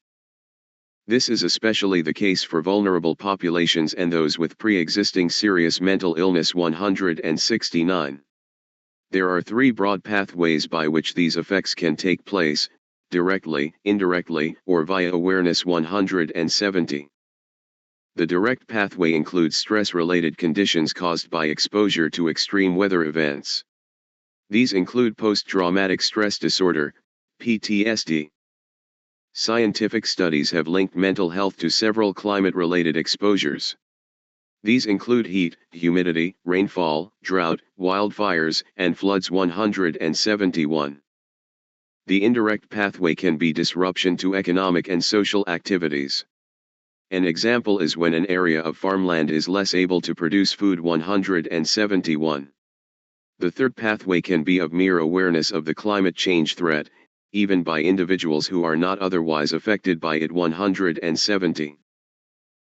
This is especially the case for vulnerable populations and those with pre-existing serious mental illness. 169. There are three broad pathways by which these effects can take place: directly, indirectly, or via awareness. 170. The direct pathway includes stress-related conditions caused by exposure to extreme weather events. These include post-traumatic stress disorder, PTSD. Scientific studies have linked mental health to several climate-related exposures. These include heat, humidity, rainfall, drought, wildfires, and floods. 171. The indirect pathway can be disruption to economic and social activities. An example is when an area of farmland is less able to produce food. 171. The third pathway can be of mere awareness of the climate change threat, even by individuals who are not otherwise affected by it. 170.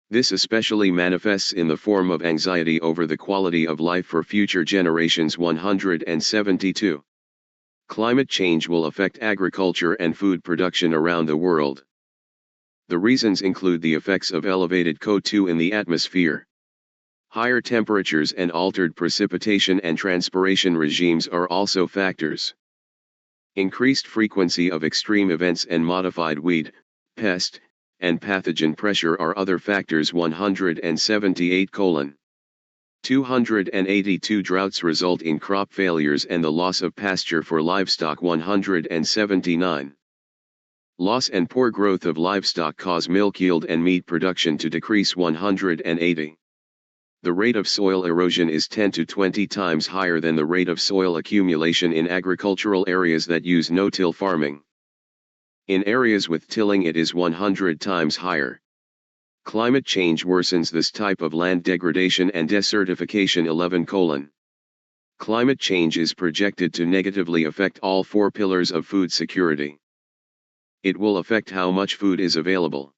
This especially manifests in the form of anxiety over the quality of life for future generations. 172. Climate change will affect agriculture and food production around the world. The reasons include the effects of elevated CO2 in the atmosphere. Higher temperatures and altered precipitation and transpiration regimes are also factors. Increased frequency of extreme events and modified weed, pest, and pathogen pressure are other factors. 178. 282 droughts result in crop failures and the loss of pasture for livestock. 179. Loss and poor growth of livestock cause milk yield and meat production to decrease. 180. The rate of soil erosion is 10 to 20 times higher than the rate of soil accumulation in agricultural areas that use no-till farming. In areas with tilling it is 100 times higher. Climate change worsens this type of land degradation and desertification. 11. Climate change is projected to negatively affect all four pillars of food security. It will affect how much food is available.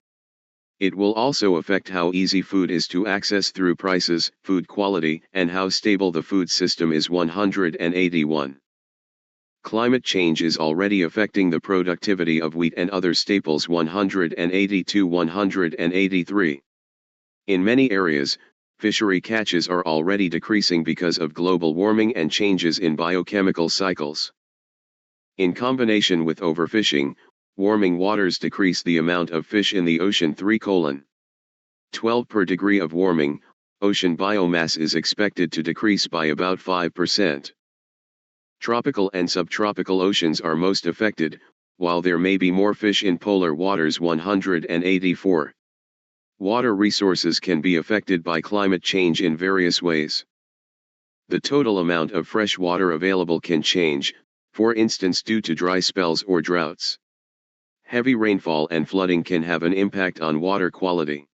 It will also affect how easy food is to access through prices, food quality, and how stable the food system is. 181. Climate change is already affecting the productivity of wheat and other staples. 182. 183. In many areas, fishery catches are already decreasing because of global warming and changes in biochemical cycles. In combination with overfishing, warming waters decrease the amount of fish in the ocean. 3. 12 per degree of warming, ocean biomass is expected to decrease by about 5%. Tropical and subtropical oceans are most affected, while there may be more fish in polar waters. 184. Water resources can be affected by climate change in various ways. The total amount of fresh water available can change, for instance due to dry spells or droughts. Heavy rainfall and flooding can have an impact on water quality.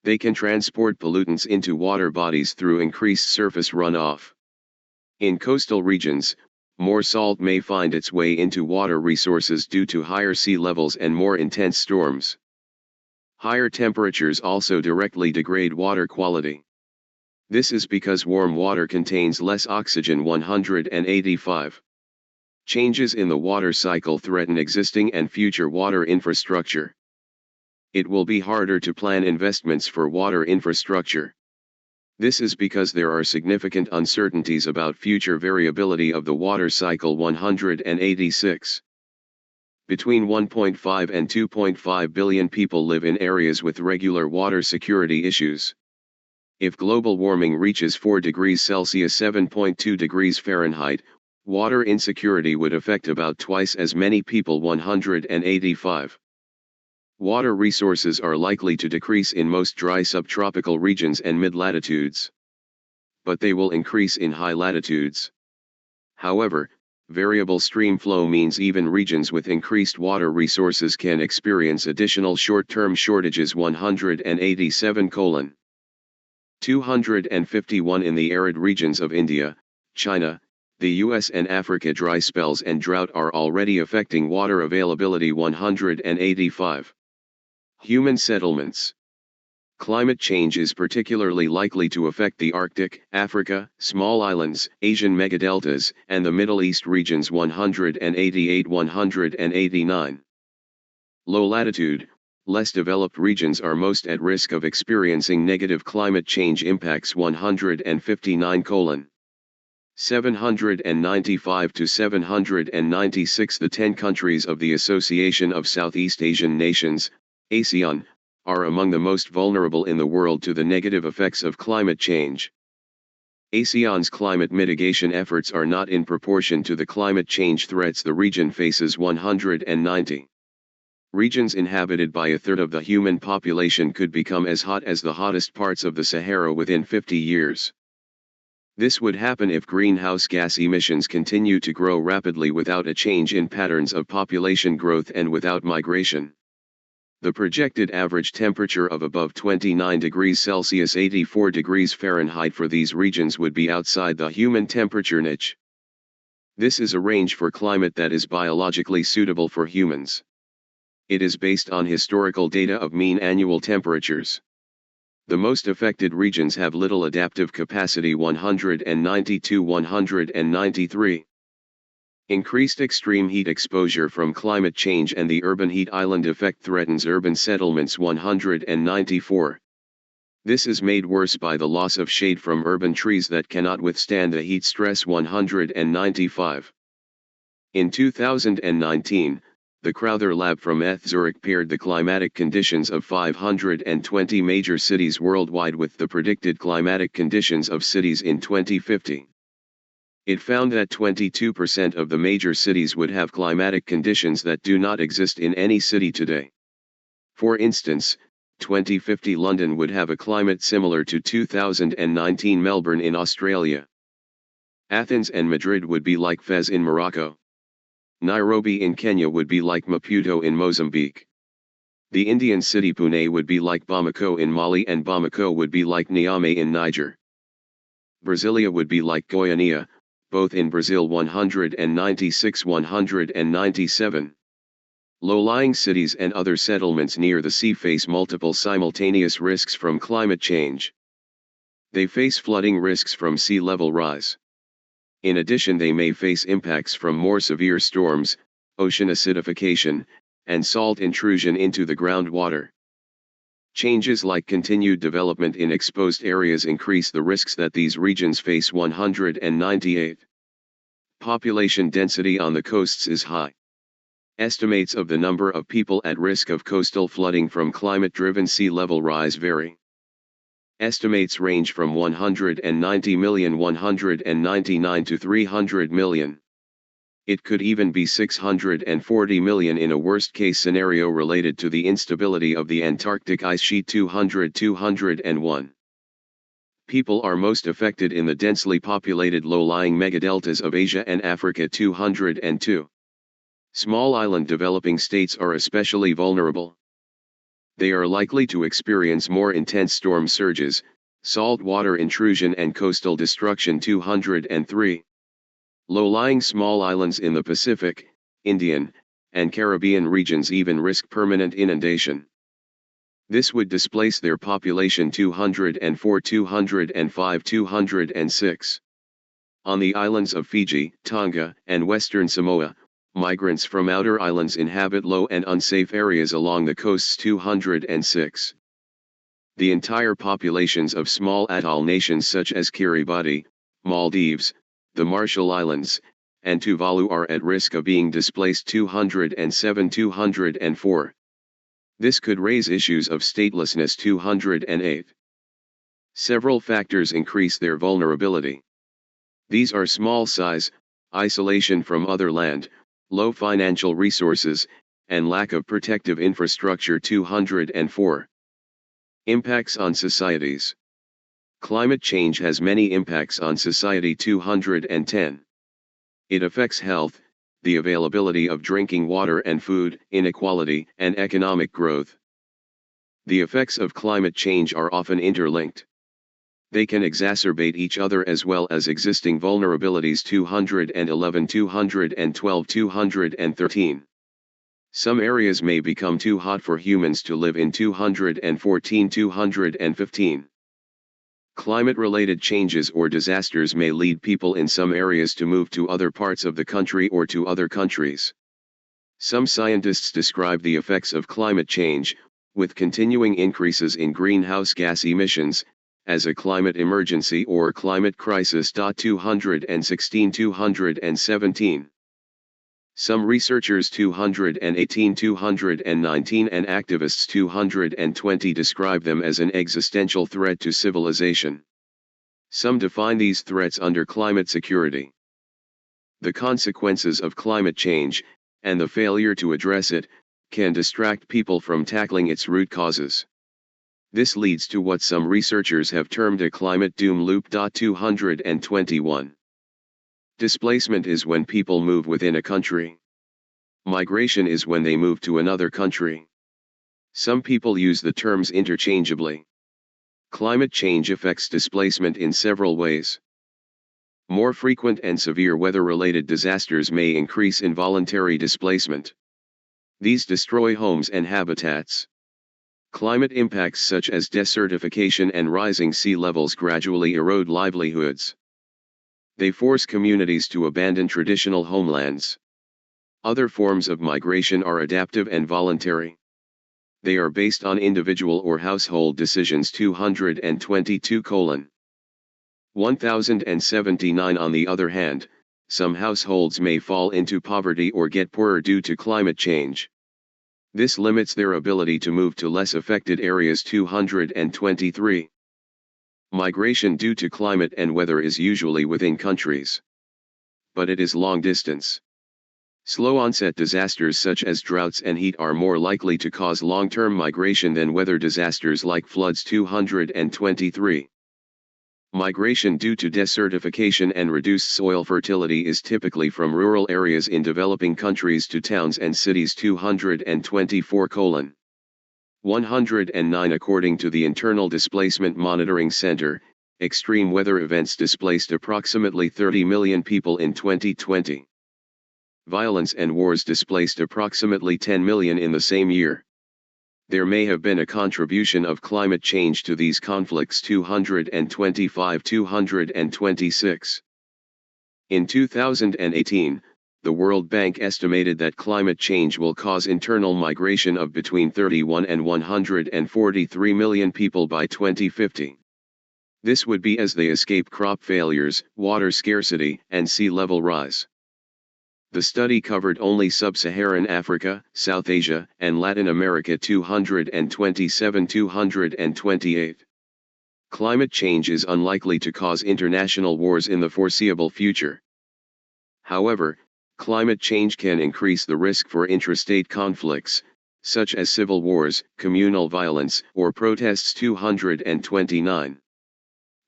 They can transport pollutants into water bodies through increased surface runoff. In coastal regions, more salt may find its way into water resources due to higher sea levels and more intense storms. Higher temperatures also directly degrade water quality. This is because warm water contains less oxygen. 185. Changes in the water cycle threaten existing and future water infrastructure. It will be harder to plan investments for water infrastructure. This is because there are significant uncertainties about future variability of the water cycle. 186. Between 1.5 and 2.5 billion people live in areas with regular water security issues. If global warming reaches 4 degrees Celsius (7.2 degrees Fahrenheit), water insecurity would affect about twice as many people. 185. Water resources are likely to decrease in most dry subtropical regions and mid-latitudes. But they will increase in high latitudes. However, variable stream flow means even regions with increased water resources can experience additional short-term shortages. 187. 251 In the arid regions of India, China, the US and Africa, dry spells and drought are already affecting water availability. 185. Human settlements. Climate change is particularly likely to affect the Arctic, Africa, small islands, Asian megadeltas, and the Middle East regions. 188. 189. Low latitude, less developed regions are most at risk of experiencing negative climate change impacts. 159. 795 to 796 The 10 countries of the Association of Southeast Asian Nations, ASEAN, are among the most vulnerable in the world to the negative effects of climate change. ASEAN's climate mitigation efforts are not in proportion to the climate change threats the region faces. 190. Regions inhabited by a third of the human population could become as hot as the hottest parts of the Sahara within 50 years. This would happen if greenhouse gas emissions continue to grow rapidly without a change in patterns of population growth and without migration. The projected average temperature of above 29 degrees Celsius (84 degrees Fahrenheit) for these regions would be outside the human temperature niche. This is a range for climate that is biologically suitable for humans. It is based on historical data of mean annual temperatures. The most affected regions have little adaptive capacity. 192. 193. Increased extreme heat exposure from climate change and the urban heat island effect threatens urban settlements. 194. This is made worse by the loss of shade from urban trees that cannot withstand the heat stress. 195. In 2019, the Crowther Lab from ETH Zurich paired the climatic conditions of 520 major cities worldwide with the predicted climatic conditions of cities in 2050. It found that 22% of the major cities would have climatic conditions that do not exist in any city today. For instance, 2050 London would have a climate similar to 2019 Melbourne in Australia. Athens and Madrid would be like Fez in Morocco. Nairobi in Kenya would be like Maputo in Mozambique. The Indian city Pune would be like Bamako in Mali, and Bamako would be like Niamey in Niger. Brasilia would be like Goiânia, both in Brazil. 196. 197. Low-lying cities and other settlements near the sea face multiple simultaneous risks from climate change. They face flooding risks from sea level rise. In addition, they may face impacts from more severe storms, ocean acidification, and salt intrusion into the groundwater. Changes like continued development in exposed areas increase the risks that these regions face. 198. Population density on the coasts is high. Estimates of the number of people at risk of coastal flooding from climate-driven sea level rise vary. Estimates range from 199 to 300 million. It could even be 640 million in a worst-case scenario related to the instability of the Antarctic ice sheet. 201. People are most affected in the densely populated low-lying megadeltas of Asia and Africa. 202. Small island developing states are especially vulnerable. They are likely to experience more intense storm surges, saltwater intrusion and coastal destruction. 203. Low-lying small islands in the Pacific, Indian, and Caribbean regions even risk permanent inundation. This would displace their population 204, 205, 206. On the islands of Fiji, Tonga, and Western Samoa, migrants from outer islands inhabit low and unsafe areas along the coasts 206. The entire populations of small atoll nations such as Kiribati, Maldives, the Marshall Islands, and Tuvalu are at risk of being displaced 207, 204. This could raise issues of statelessness 208. Several factors increase their vulnerability. These are small size, isolation from other land, low financial resources, and lack of protective infrastructure 204. Impacts on societies. Climate change has many impacts on society 210. It affects health, the availability of drinking water and food, inequality, and economic growth. The effects of climate change are often interlinked. They can exacerbate each other as well as existing vulnerabilities 211, 212, 213. Some areas may become too hot for humans to live in 214, 215. Climate-related changes or disasters may lead people in some areas to move to other parts of the country or to other countries. Some scientists describe the effects of climate change, with continuing increases in greenhouse gas emissions, as a climate emergency or climate crisis. 216, 217. Some researchers 218, 219 and activists 220 describe them as an existential threat to civilization. Some define these threats under climate security. The consequences of climate change, and the failure to address it, can distract people from tackling its root causes. This leads to what some researchers have termed a climate doom loop. 221. Displacement is when people move within a country. Migration is when they move to another country. Some people use the terms interchangeably. Climate change affects displacement in several ways. More frequent and severe weather-related disasters may increase involuntary displacement. These destroy homes and habitats. Climate impacts such as desertification and rising sea levels gradually erode livelihoods. They force communities to abandon traditional homelands. Other forms of migration are adaptive and voluntary. They are based on individual or household decisions. 222. 1079. On the other hand, some households may fall into poverty or get poorer due to climate change. This limits their ability to move to less affected areas. 223. Migration due to climate and weather is usually within countries. But it is long distance. Slow onset disasters such as droughts and heat are more likely to cause long-term migration than weather disasters like floods. 223. Migration due to desertification and reduced soil fertility is typically from rural areas in developing countries to towns and cities. 224. 109. According to the Internal Displacement Monitoring Center, extreme weather events displaced approximately 30 million people in 2020. Violence and wars displaced approximately 10 million in the same year. There may have been a contribution of climate change to these conflicts. 225, 226. In 2018, the World Bank estimated that climate change will cause internal migration of between 31 and 143 million people by 2050. This would be as they escape crop failures, water scarcity, and sea level rise. The study covered only sub-Saharan Africa, South Asia, and Latin America. 227, 228. Climate change is unlikely to cause international wars in the foreseeable future. However, climate change can increase the risk for intrastate conflicts, such as civil wars, communal violence, or protests. 229.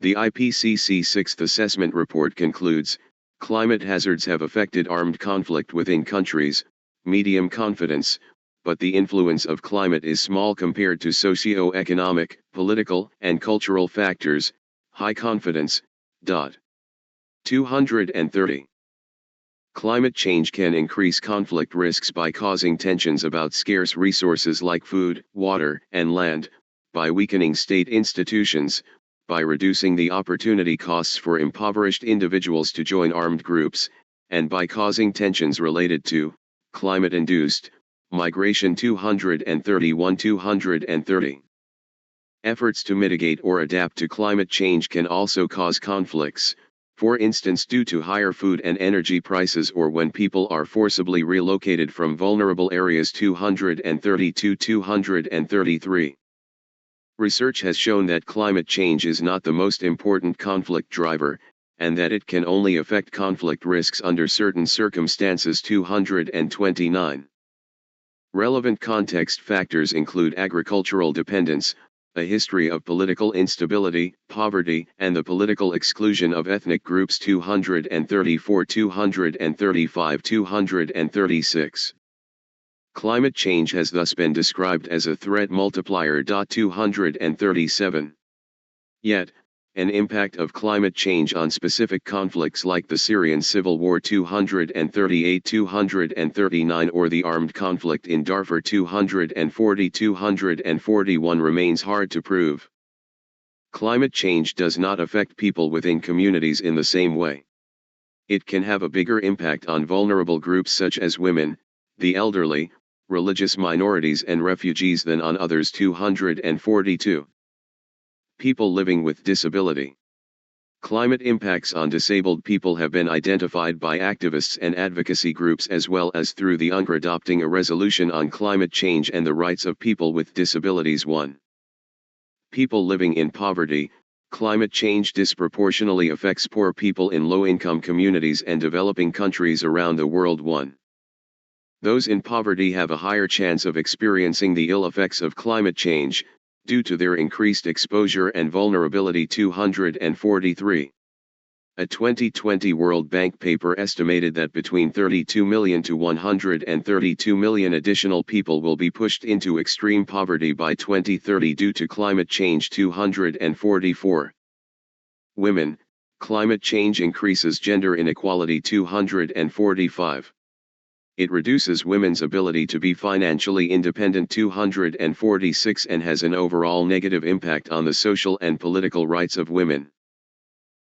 The IPCC Sixth Assessment Report concludes, climate hazards have affected armed conflict within countries, medium confidence, but the influence of climate is small compared to socio-economic, political, and cultural factors, high confidence. 230. Climate change can increase conflict risks by causing tensions about scarce resources like food, water, and land, by weakening state institutions, by reducing the opportunity costs for impoverished individuals to join armed groups, and by causing tensions related to climate-induced migration. 230. Efforts to mitigate or adapt to climate change can also cause conflicts, for instance due to higher food and energy prices or when people are forcibly relocated from vulnerable areas. 233. Research has shown that climate change is not the most important conflict driver, and that it can only affect conflict risks under certain circumstances. 229. Relevant context factors include agricultural dependence, a history of political instability, poverty, and the political exclusion of ethnic groups. 234, 235, 236. Climate change has thus been described as a threat multiplier. 237. Yet, an impact of climate change on specific conflicts like the Syrian civil war. 238, 239 or the armed conflict in Darfur. 240, 241 remains hard to prove. Climate change does not affect people within communities in the same way. It can have a bigger impact on vulnerable groups such as women, the elderly, religious minorities and refugees than on others. 242. People living with disability. Climate impacts on disabled people have been identified by activists and advocacy groups as well as through the UNGRA adopting a resolution on climate change and the rights of people with disabilities. 1. People living in poverty. Climate change disproportionately affects poor people in low-income communities and developing countries around the world. 1. Those in poverty have a higher chance of experiencing the ill effects of climate change, due to their increased exposure and vulnerability. 243. A 2020 World Bank paper estimated that between 32 million to 132 million additional people will be pushed into extreme poverty by 2030 due to climate change. 244. Women, climate change increases gender inequality. 245. It reduces women's ability to be financially independent. 246 and has an overall negative impact on the social and political rights of women.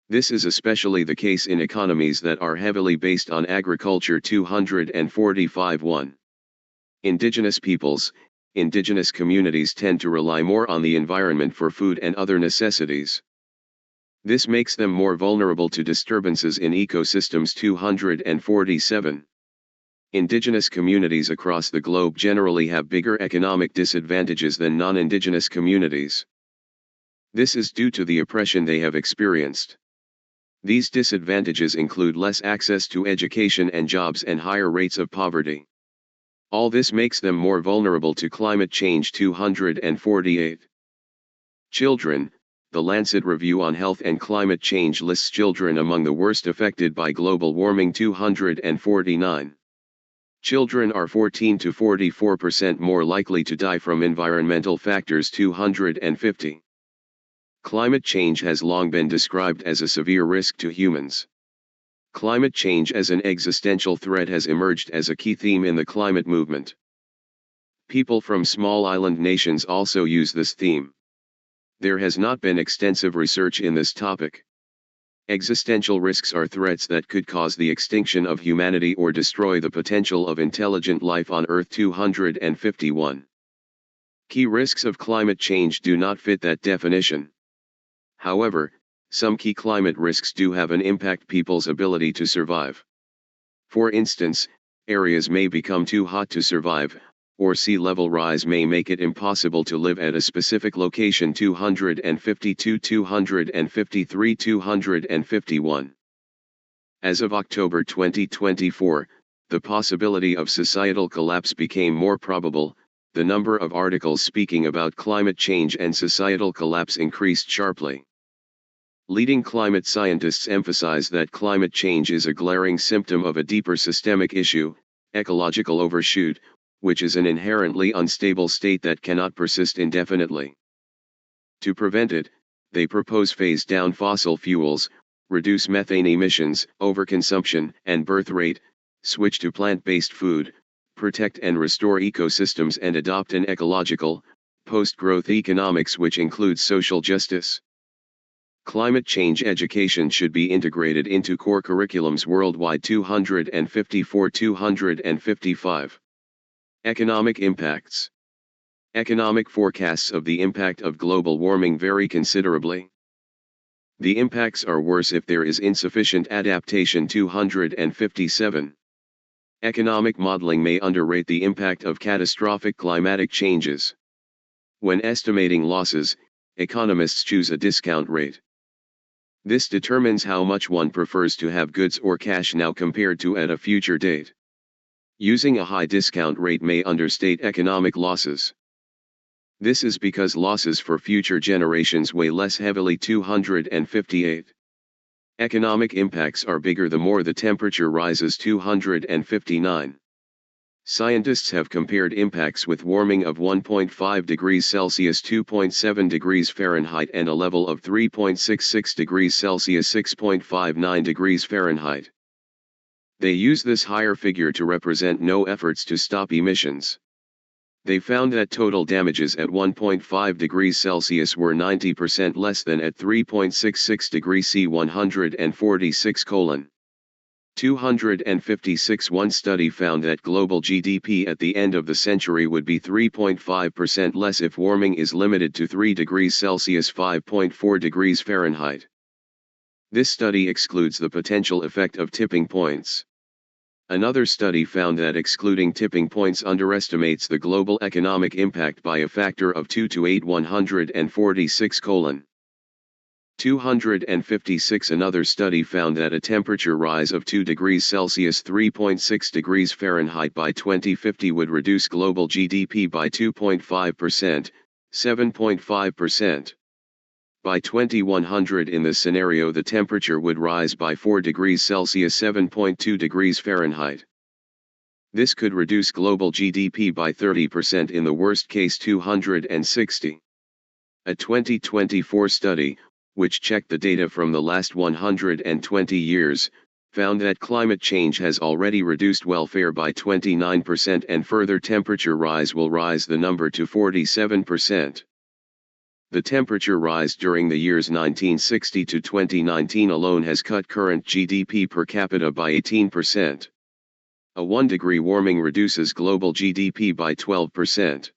This is especially the case in economies that are heavily based on agriculture. 245. 1. Indigenous peoples. Indigenous communities tend to rely more on the environment for food and other necessities. This makes them more vulnerable to disturbances in ecosystems. 247. Indigenous communities across the globe generally have bigger economic disadvantages than non-indigenous communities. This is due to the oppression they have experienced. These disadvantages include less access to education and jobs and higher rates of poverty. All this makes them more vulnerable to climate change. 248. Children. The Lancet Review on Health and Climate Change lists children among the worst affected by global warming. 249. Children are 14 to 44% more likely to die from environmental factors. 250. Climate change has long been described as a severe risk to humans. Climate change as an existential threat has emerged as a key theme in the climate movement. People from small island nations also use this theme. There has not been extensive research in this topic. Existential risks are threats that could cause the extinction of humanity or destroy the potential of intelligent life on Earth. 251. Key risks of climate change do not fit that definition. However, some key climate risks do have an impact people's ability to survive. For instance, areas may become too hot to survive, or sea level rise may make it impossible to live at a specific location. 252, 253, 251. As of October 2024, the possibility of societal collapse became more probable. The number of articles speaking about climate change and societal collapse increased sharply. Leading climate scientists emphasize that climate change is a glaring symptom of a deeper systemic issue, ecological overshoot, which is an inherently unstable state that cannot persist indefinitely. To prevent it, they propose phase down fossil fuels, reduce methane emissions, overconsumption, and birth rate, switch to plant-based food, protect and restore ecosystems and adopt an ecological, post-growth economics which includes social justice. Climate change education should be integrated into core curriculums worldwide. 254-255. Economic impacts. Economic forecasts of the impact of global warming vary considerably. The impacts are worse if there is insufficient adaptation. 257. Economic modeling may underrate the impact of catastrophic climatic changes. When estimating losses, economists choose a discount rate. This determines how much one prefers to have goods or cash now compared to at a future date. Using a high discount rate may understate economic losses. This is because losses for future generations weigh less heavily. 258. Economic impacts are bigger the more the temperature rises. 259. Scientists have compared impacts with warming of 1.5 degrees Celsius 2.7 degrees Fahrenheit and a level of 3.66 degrees Celsius 6.59 degrees Fahrenheit. They use this higher figure to represent no efforts to stop emissions. They found that total damages at 1.5 degrees Celsius were 90% less than at 3.66 degrees C. 146. 256. One study found that global GDP at the end of the century would be 3.5% less if warming is limited to 3 degrees Celsius 5.4 degrees Fahrenheit. This study excludes the potential effect of tipping points. Another study found that excluding tipping points underestimates the global economic impact by a factor of 2 to 8. 146. 256. Another study found that a temperature rise of 2 degrees Celsius 3.6 degrees Fahrenheit by 2050 would reduce global GDP by 2.5%, 7.5%. By 2100 in this scenario the temperature would rise by 4 degrees Celsius 7.2 degrees Fahrenheit. This could reduce global GDP by 30% in the worst case. 260. A 2024 study, which checked the data from the last 120 years, found that climate change has already reduced welfare by 29% and further temperature rise will raise the number to 47%. The temperature rise during the years 1960 to 2019 alone has cut current GDP per capita by 18%. A 1-degree warming reduces global GDP by 12%.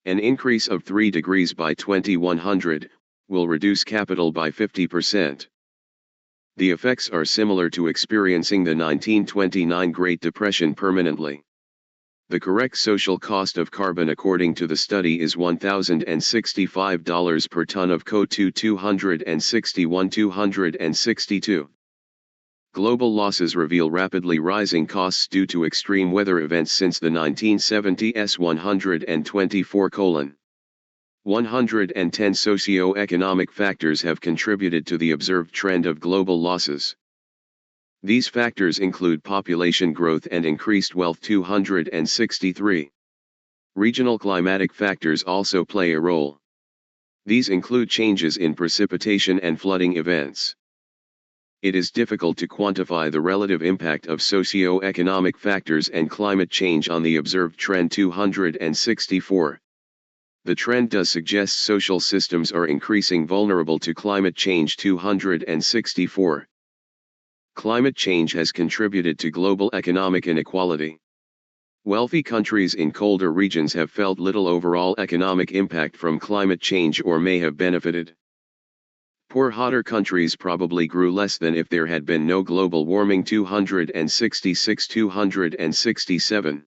An increase of 3 degrees by 2100 will reduce capital by 50%. The effects are similar to experiencing the 1929 Great Depression permanently. The correct social cost of carbon according to the study is $1,065 per ton of CO2. 262. Global losses reveal rapidly rising costs due to extreme weather events since the 1970s. 124. 110 socio-economic factors have contributed to the observed trend of global losses. These factors include population growth and increased wealth. 263. Regional climatic factors also play a role. These include changes in precipitation and flooding events. It is difficult to quantify the relative impact of socio-economic factors and climate change on the observed trend. 264. The trend does suggest social systems are increasing vulnerable to climate change. 264. Climate change has contributed to global economic inequality. Wealthy countries in colder regions have felt little overall economic impact from climate change or may have benefited. Poor hotter countries probably grew less than if there had been no global warming. 266. 267.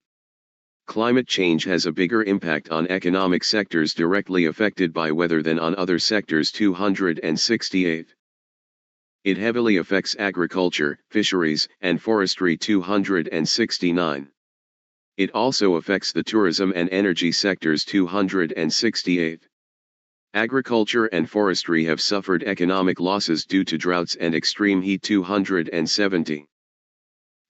Climate change has a bigger impact on economic sectors directly affected by weather than on other sectors. 268. It heavily affects agriculture, fisheries, and forestry. 269. It also affects the tourism and energy sectors. 268. Agriculture and forestry have suffered economic losses due to droughts and extreme heat. 270.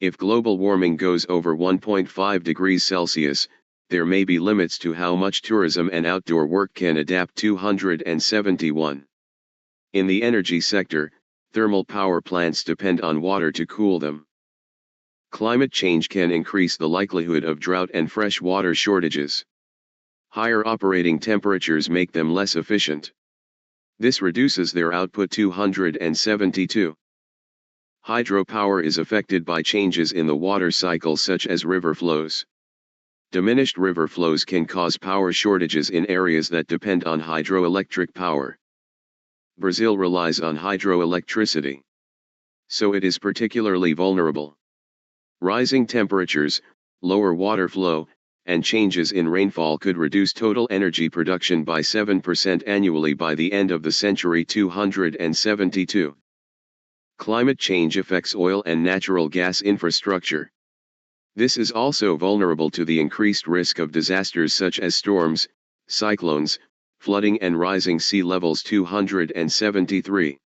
If global warming goes over 1.5 degrees Celsius, there may be limits to how much tourism and outdoor work can adapt. 271. In the energy sector, thermal power plants depend on water to cool them. Climate change can increase the likelihood of drought and fresh water shortages. Higher operating temperatures make them less efficient. This reduces their output. 272. Hydropower is affected by changes in the water cycle such as river flows. Diminished river flows can cause power shortages in areas that depend on hydroelectric power. Brazil relies on hydroelectricity, so it is particularly vulnerable. Rising temperatures, lower water flow, and changes in rainfall could reduce total energy production by 7% annually by the end of the century. 272. Climate change affects oil and natural gas infrastructure. This is also vulnerable to the increased risk of disasters such as storms, cyclones, flooding and rising sea levels. 273.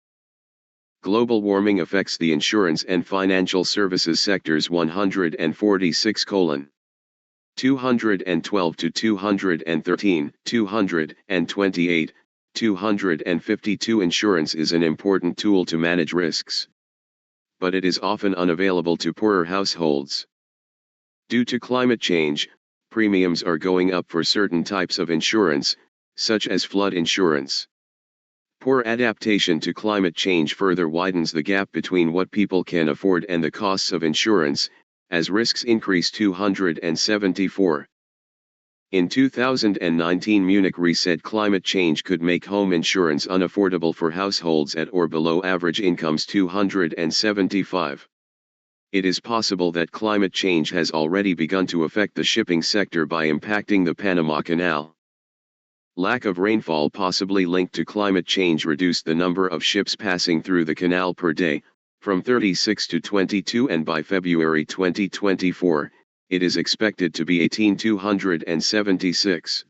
Global warming affects the insurance and financial services sectors. 146. 212 to 213, 228, 252. Insurance is an important tool to manage risks, but it is often unavailable to poorer households. Due to climate change, premiums are going up for certain types of insurance, such as flood insurance. Poor adaptation to climate change further widens the gap between what people can afford and the costs of insurance, as risks increase. 274. In 2019, Munich Re said climate change could make home insurance unaffordable for households at or below average incomes. 275. It is possible that climate change has already begun to affect the shipping sector by impacting the Panama Canal. Lack of rainfall, possibly linked to climate change, reduced the number of ships passing through the canal per day, from 36 to 22, and by February 2024, it is expected to be 18,276.